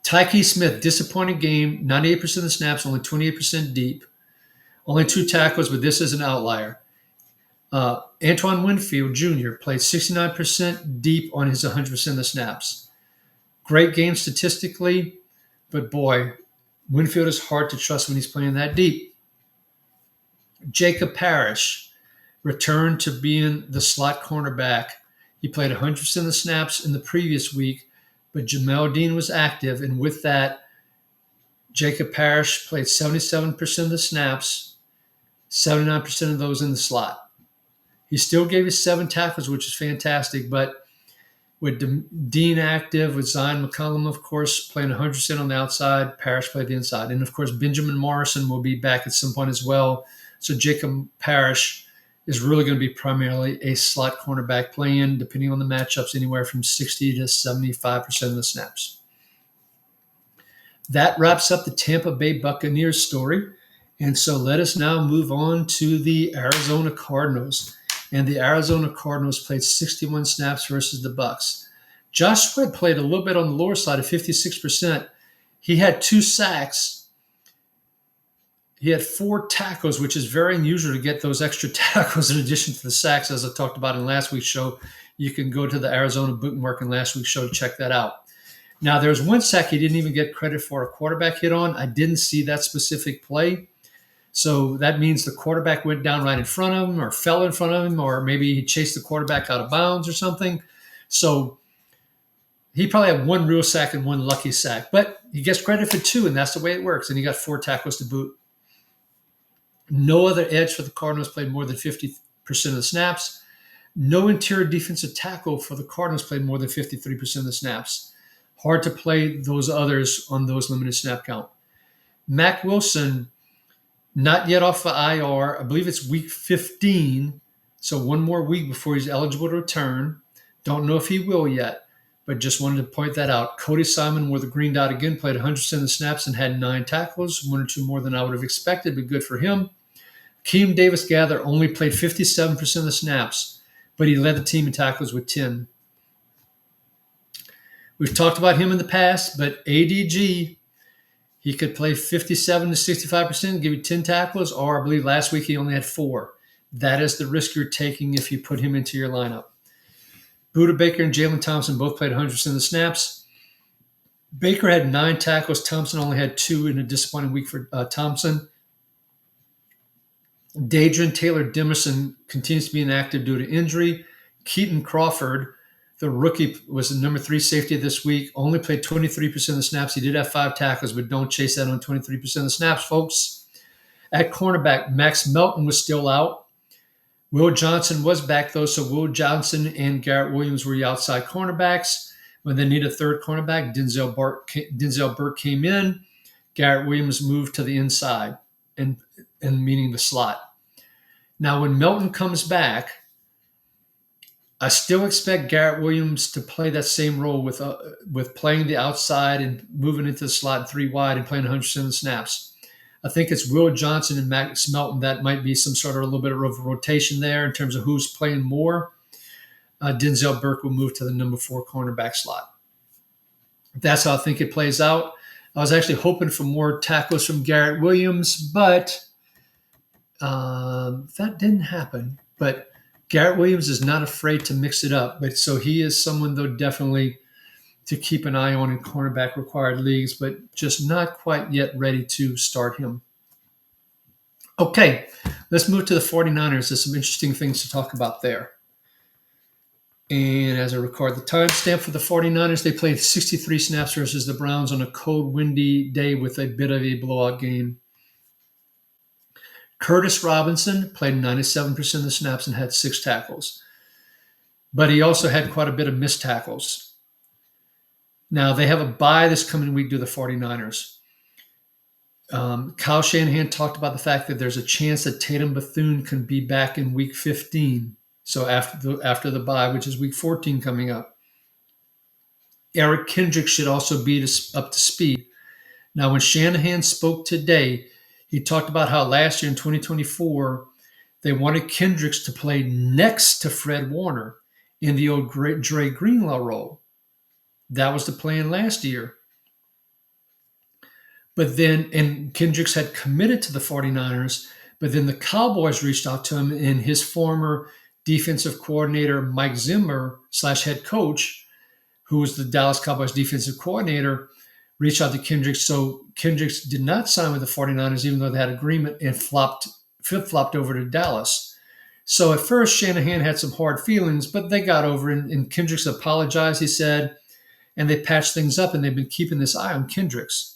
Speaker 1: Tyke Smith, disappointing game, 98% of the snaps, only 28% deep. Only 2 tackles, but this is an outlier. Antoine Winfield Jr. played 69% deep on his 100% of the snaps. Great game statistically, but boy, Winfield is hard to trust when he's playing that deep. Jacob Parrish returned to being the slot cornerback. He played 100% of the snaps in the previous week, but Jamel Dean was active, and with that, Jacob Parrish played 77% of the snaps, 79% of those in the slot. He still gave us 7 tackles, which is fantastic, but with Dean active, with Zion McCollum, of course, playing 100% on the outside, Parrish played the inside. And, of course, Benjamin Morrison will be back at some point as well. So Jacob Parrish is really going to be primarily a slot cornerback playing, depending on the matchups, anywhere from 60 to 75% of the snaps. That wraps up the Tampa Bay Buccaneers story. And so let us now move on to the Arizona Cardinals. And the Arizona Cardinals played 61 snaps versus the Bucs. Josh Sweat played a little bit on the lower side of 56%. He had 2 sacks. He had 4 tackles, which is very unusual to get those extra tackles in addition to the sacks, as I talked about in last week's show. You can go to the Arizona bookmark in last week's show to check that out. Now, there's 1 sack he didn't even get credit for a quarterback hit on. I didn't see that specific play. So that means the quarterback went down right in front of him or fell in front of him, or maybe he chased the quarterback out of bounds or something. So he probably had 1 real sack and 1 lucky sack, but he gets credit for 2, and that's the way it works. And he got 4 tackles to boot. No other edge for the Cardinals played more than 50% of the snaps. No interior defensive tackle for the Cardinals played more than 53% of the snaps. Hard to play those others on those limited snap count. Mack Wilson, not yet off the IR. I believe it's week 15, so 1 more week before he's eligible to return. Don't know if he will yet, but just wanted to point that out. Cody Simon wore the green dot again, played 100% of the snaps and had 9 tackles, 1 or 2 more than I would have expected, but good for him. Keem Davis-Gather only played 57% of the snaps, but he led the team in tackles with 10. We've talked about him in the past, but ADG, he could play 57 to 65%, give you 10 tackles, or I believe last week he only had 4. That is the risk you're taking if you put him into your lineup. Budda Baker and Jalen Thompson both played 100% of the snaps. Baker had 9 tackles. Thompson only had 2 in a disappointing week for Thompson. Dadrian Taylor-Demerson continues to be inactive due to injury. Keaton Crawford, the rookie, was the number 3 safety this week, only played 23% of the snaps. He did have 5 tackles, but don't chase that on 23% of the snaps, folks. At cornerback, Max Melton was still out. Will Johnson was back, though, so Will Johnson and Garrett Williams were the outside cornerbacks. When they need a third cornerback, Denzel Burke came in. Garrett Williams moved to the inside, and meaning the slot. Now, when Melton comes back, I still expect Garrett Williams to play that same role with playing the outside and moving into the slot 3 wide and playing 100% of the snaps. I think it's Will Johnson and Max Melton. That might be some sort of a little bit of a rotation there in terms of who's playing more. Denzel Burke will move to the number 4 cornerback slot. That's how I think it plays out. I was actually hoping for more tackles from Garrett Williams, but that didn't happen. But Garrett Williams is not afraid to mix it up. But so he is someone, though, definitely to keep an eye on in cornerback required leagues, but just not quite yet ready to start him. Okay, let's move to the 49ers. There's some interesting things to talk about there. And as I record the timestamp for the 49ers, they played 63 snaps versus the Browns on a cold, windy day with a bit of a blowout game. Curtis Robinson played 97% of the snaps and had 6 tackles. But he also had quite a bit of missed tackles. Now, they have a bye this coming week to the 49ers. Kyle Shanahan talked about the fact that there's a chance that Tatum Bethune can be back in week 15. So after the bye, which is week 14 coming up. Eric Kendricks should also be up to speed. Now, when Shanahan spoke today, he talked about how last year in 2024, they wanted Kendricks to play next to Fred Warner in the old Dre Greenlaw role. That was the plan last year. But then, and Kendricks had committed to the 49ers, But then the Cowboys reached out to him, and his former defensive coordinator, Mike Zimmer / head coach, who was the Dallas Cowboys defensive coordinator, reached out to Kendricks. So Kendricks did not sign with the 49ers, even though they had agreement, and flip-flopped over to Dallas. So at first, Shanahan had some hard feelings, but they got over it, and Kendricks apologized, he said, and they patched things up, and they've been keeping this eye on Kendricks.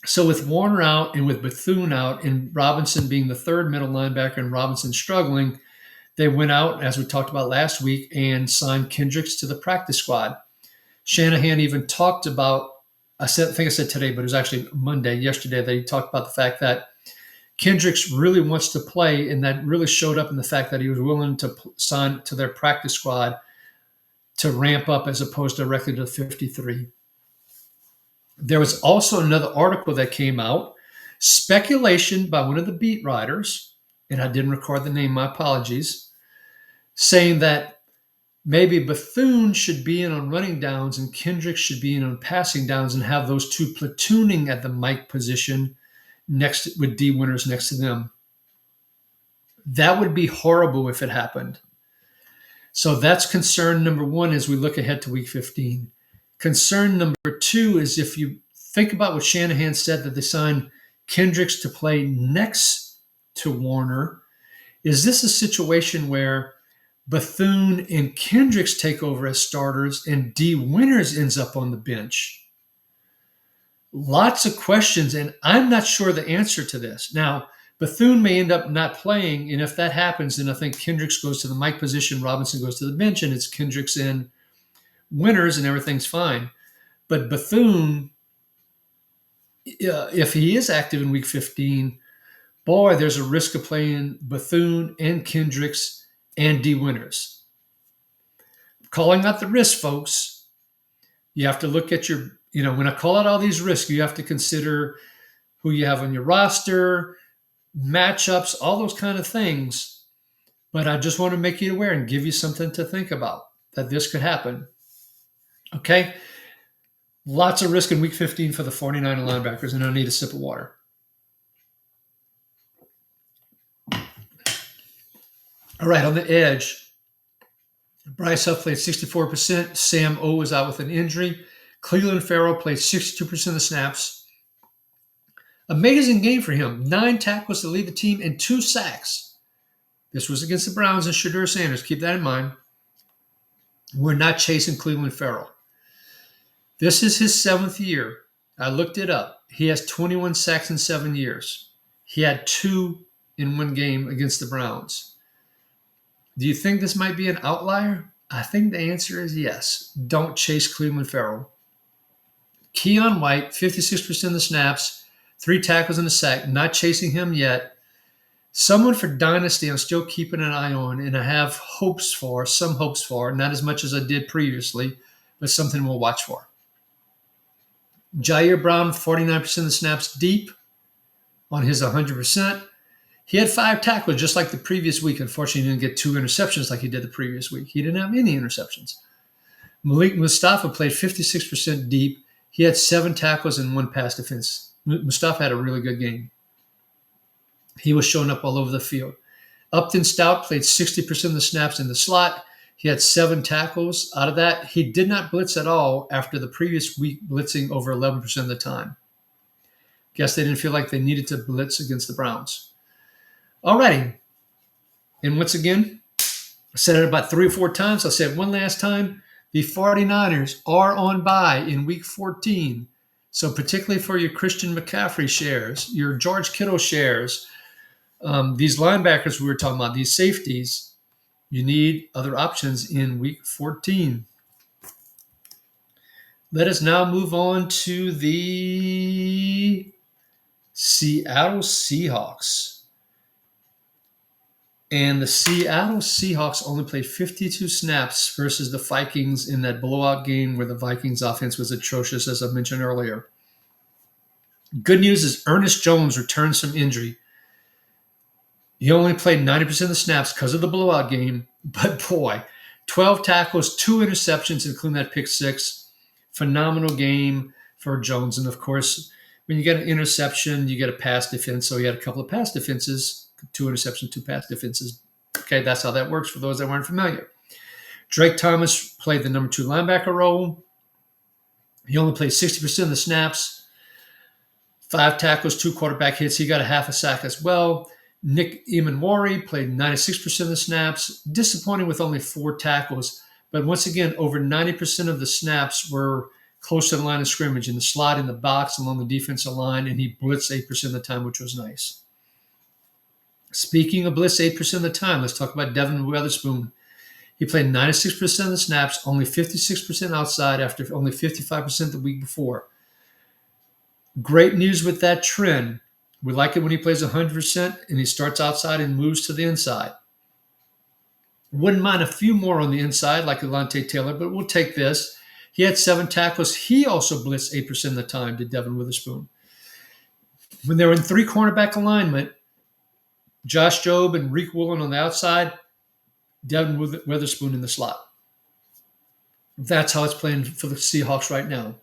Speaker 1: So with Warner out and with Bethune out and Robinson being the third middle linebacker and Robinson struggling, they went out, as we talked about last week, and signed Kendricks to the practice squad. Shanahan even talked about, I think I said today, but it was actually Monday, yesterday, that he talked about the fact that Kendricks really wants to play, and that really showed up in the fact that he was willing to sign to their practice squad to ramp up as opposed to directly to 53. There was also another article that came out, speculation by one of the beat writers, and I didn't record the name, my apologies, saying that maybe Bethune should be in on running downs and Kendricks should be in on passing downs and have those two platooning at the Mike position next with D Winters next to them. That would be horrible if it happened. So that's concern number one as we look ahead to week 15. Concern number two is if you think about what Shanahan said, that they signed Kendricks to play next to Warner. Is this a situation where Bethune and Kendricks take over as starters and D Winters ends up on the bench? Lots of questions, and I'm not sure the answer to this. Now, Bethune may end up not playing, and if that happens, then I think Kendricks goes to the Mike position, Robinson goes to the bench, and it's Kendricks and Winters, and everything's fine. But Bethune, if he is active in week 15, boy, there's a risk of playing Bethune and Kendricks and D Winters. Calling out the risk, folks. You have to look at your, when I call out all these risks, you have to consider who you have on your roster, matchups, all those kind of things. But I just want to make you aware and give you something to think about, that this could happen. Okay? Lots of risk in week 15 for the 49er linebackers, and I need a sip of water. All right, on the edge, Bryce Huff played 64%. Sam O was out with an injury. Cleveland Farrell played 62% of the snaps. Amazing game for him. 9 tackles to lead the team and 2 sacks. This was against the Browns and Shadur Sanders. Keep that in mind. We're not chasing Cleveland Farrell. This is his 7th year. I looked it up. He has 21 sacks in 7 years. He had 2 in one game against the Browns. Do you think this might be an outlier? I think the answer is yes. Don't chase Cleveland Farrell. Keon White, 56% of the snaps, 3 tackles and a sack. Not chasing him yet. Someone for Dynasty I'm still keeping an eye on, and I have some hopes for, not as much as I did previously, but something we'll watch for. Jair Brown, 49% of the snaps deep on his 100%. He had 5 tackles just like the previous week. Unfortunately, he didn't get 2 interceptions like he did the previous week. He didn't have any interceptions. Malik Mustafa played 56% deep. He had 7 tackles and 1 pass defense. Mustafa had a really good game. He was showing up all over the field. Upton Stout played 60% of the snaps in the slot. He had 7 tackles. Out of that, he did not blitz at all after the previous week blitzing over 11% of the time. Guess they didn't feel like they needed to blitz against the Browns. Alrighty. And once again, I said it about 3 or 4 times. I'll say it one last time. The 49ers are on bye in week 14. So particularly for your Christian McCaffrey shares, your George Kittle shares, these linebackers we were talking about, these safeties, you need other options in week 14. Let us now move on to the Seattle Seahawks. And the Seattle Seahawks only played 52 snaps versus the Vikings in that blowout game where the Vikings offense was atrocious, as I mentioned earlier. Good news is Ernest Jones returns from injury. He only played 90% of the snaps because of the blowout game, but boy, 12 tackles, 2 interceptions, including that pick 6. Phenomenal game for Jones. And of course, When you get an interception, you get a pass defense. So he had a couple of pass defenses, 2 interceptions, 2 pass defenses. Okay, that's how that works for those that weren't familiar. Drake Thomas played the number 2 linebacker role. He only played 60% of the snaps, 5 tackles, 2 quarterback hits. He got a half a sack as well. Nick Emanwari played 96% of the snaps, disappointing with only 4 tackles. But once again, over 90% of the snaps were close to the line of scrimmage, in the slot, in the box, along the defensive line, and he blitzed 8% of the time, which was nice. Speaking of blitz 8% of the time, let's talk about Devin Witherspoon. He played 96% of the snaps, only 56% outside after only 55% the week before. Great news with that trend. We like it when he plays 100% and he starts outside and moves to the inside. Wouldn't mind a few more on the inside, like Alontae Taylor, but we'll take this. He had 7 tackles. He also blitzed 8% of the time to Devin Witherspoon. When they were in 3 cornerback alignment, Josh Jobe and Reek Woolen on the outside, Devin Witherspoon in the slot. That's how it's playing for the Seahawks right now.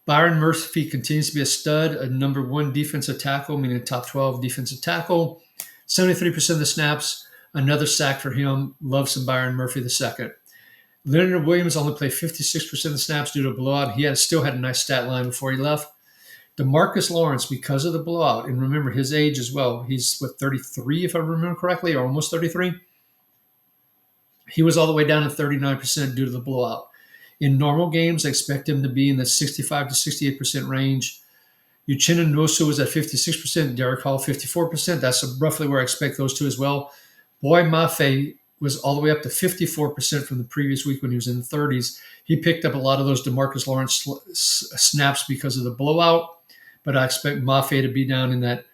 Speaker 1: Byron Murphy continues to be a stud, a number 1 defensive tackle, meaning a top 12 defensive tackle. 73% of the snaps, another sack for him. Love some Byron Murphy II. Leonard Williams only played 56% of the snaps due to a blowout. He still had a nice stat line before he left. DeMarcus Lawrence, because of the blowout, and remember his age as well. He's, 33, if I remember correctly, or almost 33. He was all the way down to 39% due to the blowout. In normal games, I expect him to be in the 65 to 68% range. Uchenna Nwosu was at 56%, Derek Hall 54%. That's roughly where I expect those two as well. Boy Mafe was all the way up to 54% from the previous week when he was in the 30s. He picked up a lot of those DeMarcus Lawrence snaps because of the blowout, but I expect Mafe to be down in that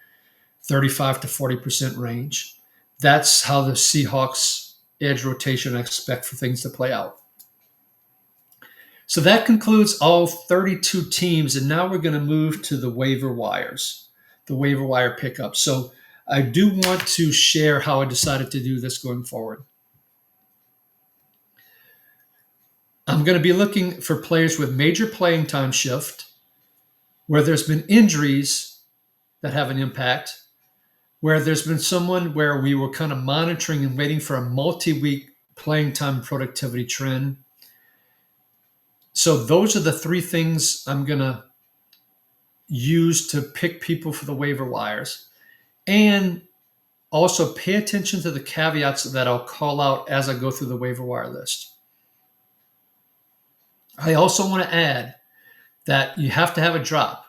Speaker 1: 35 to 40% range. That's how the Seahawks edge rotation I expect for things to play out. So that concludes all 32 teams, and now we're going to move to the waiver wires, the waiver wire pickup. So I do want to share how I decided to do this going forward. I'm going to be looking for players with major playing time shift, where there's been injuries that have an impact, where there's been someone where we were kind of monitoring and waiting for a multi-week playing time productivity trend. So those are the 3 things I'm going to use to pick people for the waiver wires. And also pay attention to the caveats that I'll call out as I go through the waiver wire list. I also want to add that you have to have a drop.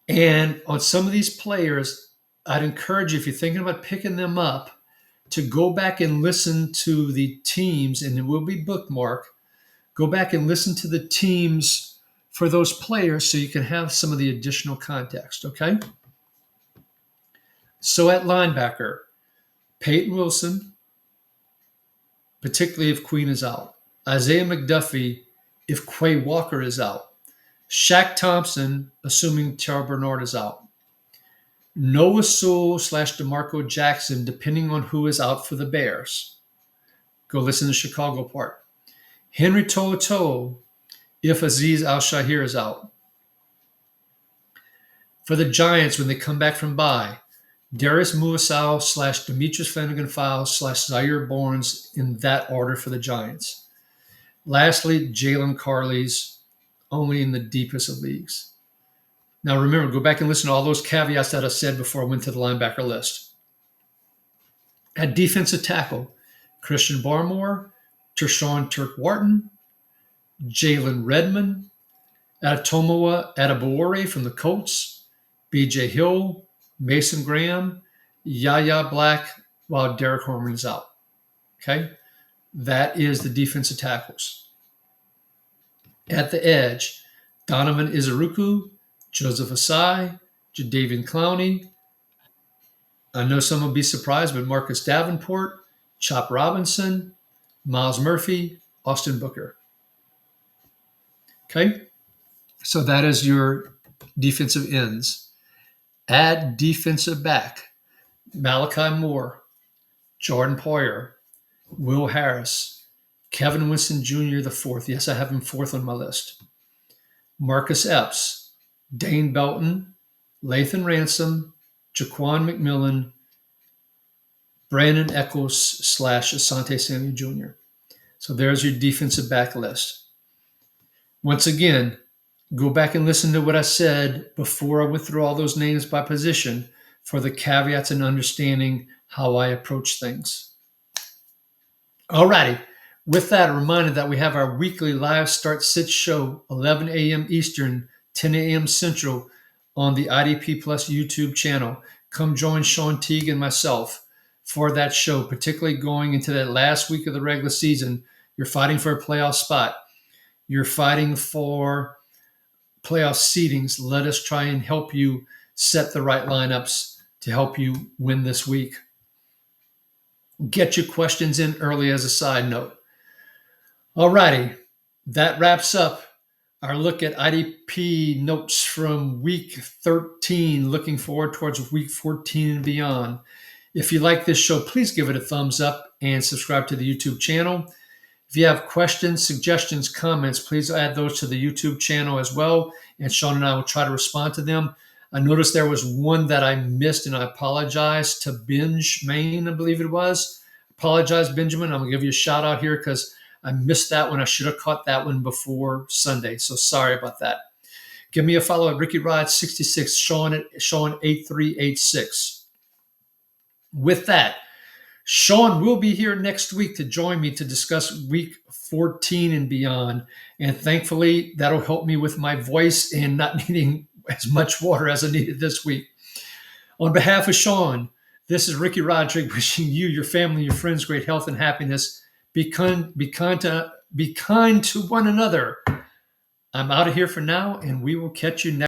Speaker 1: And on some of these players, I'd encourage you, if you're thinking about picking them up, to go back and listen to the teams, and it will be bookmarked. Go back and listen to the teams for those players so you can have some of the additional context, okay? So at linebacker, Peyton Wilson, particularly if Queen is out. Isaiah McDuffie, if Quay Walker is out. Shaq Thompson, assuming Terrell Bernard is out. Noah Sewell / DeMarco Jackson, depending on who is out for the Bears. Go listen to the Chicago part. Henry To'oTo'o, if Azeez Al-Shaair is out. For the Giants, when they come back from bye, Darius Muasau / Demetrius Flannigan-Fowles / Zaire Barnes, in that order for the Giants. Lastly, Jalen Carley's, only in the deepest of leagues. Now remember, go back and listen to all those caveats that I said before I went to the linebacker list. At defensive tackle, Christian Barmore, Tershawn Turk-Wharton, Jalen Redmond, Atomoa Adebawore from the Colts, B.J. Hill, Mason Graham, Yahya Black, while Derek Harmon is out. Okay? That is the defensive tackles. At the edge, Donovan Izuruku, Joseph Asai, Jadeveon Clowney. I know some will be surprised, but Marcus Davenport, Chop Robinson, Miles Murphy, Austin Booker. Okay? So that is your defensive ends. Add defensive back, Malachi Moore, Jordan Poyer, Will Harris, Kevin Winston Jr. the 4th. Yes, I have him 4th on my list. Marcus Epps, Dane Belton, Lathan Ransom, Jaquan McMillan, Brandon Eccles / Asante Samuel Jr. So there's your defensive back list. Once again, go back and listen to what I said before I went through all those names by position for the caveats and understanding how I approach things. Alrighty. With that, a reminder that we have our weekly live start sit show, 11 a.m. Eastern, 10 a.m. Central, on the IDP Plus YouTube channel. Come join Shawn Teague and myself for that show, particularly going into that last week of the regular season. You're fighting for a playoff spot. You're fighting for playoff seedings. Let us try and help you set the right lineups to help you win this week. Get your questions in early as a side note. Alrighty, that wraps up our look at IDP notes from week 13, looking forward towards week 14 and beyond. If you like this show, please give it a thumbs up and subscribe to the YouTube channel. If you have questions, suggestions, comments, please add those to the YouTube channel as well, and Shawn and I will try to respond to them. I noticed there was one that I missed, and I apologize to Binge Maine, I believe it was. Apologize, Benjamin. I'm going to give you a shout out here because I missed that one. I should have caught that one before Sunday, so sorry about that. Give me a follow at Ricky Rod 66, Shawn 8386. With that, Shawn will be here next week to join me to discuss week 14 and beyond. And thankfully, that'll help me with my voice and not needing as much water as I needed this week. On behalf of Shawn, this is Ricky Roderick wishing you, your family, your friends great health and happiness. Be kind to one another. I'm out of here for now, and we will catch you next.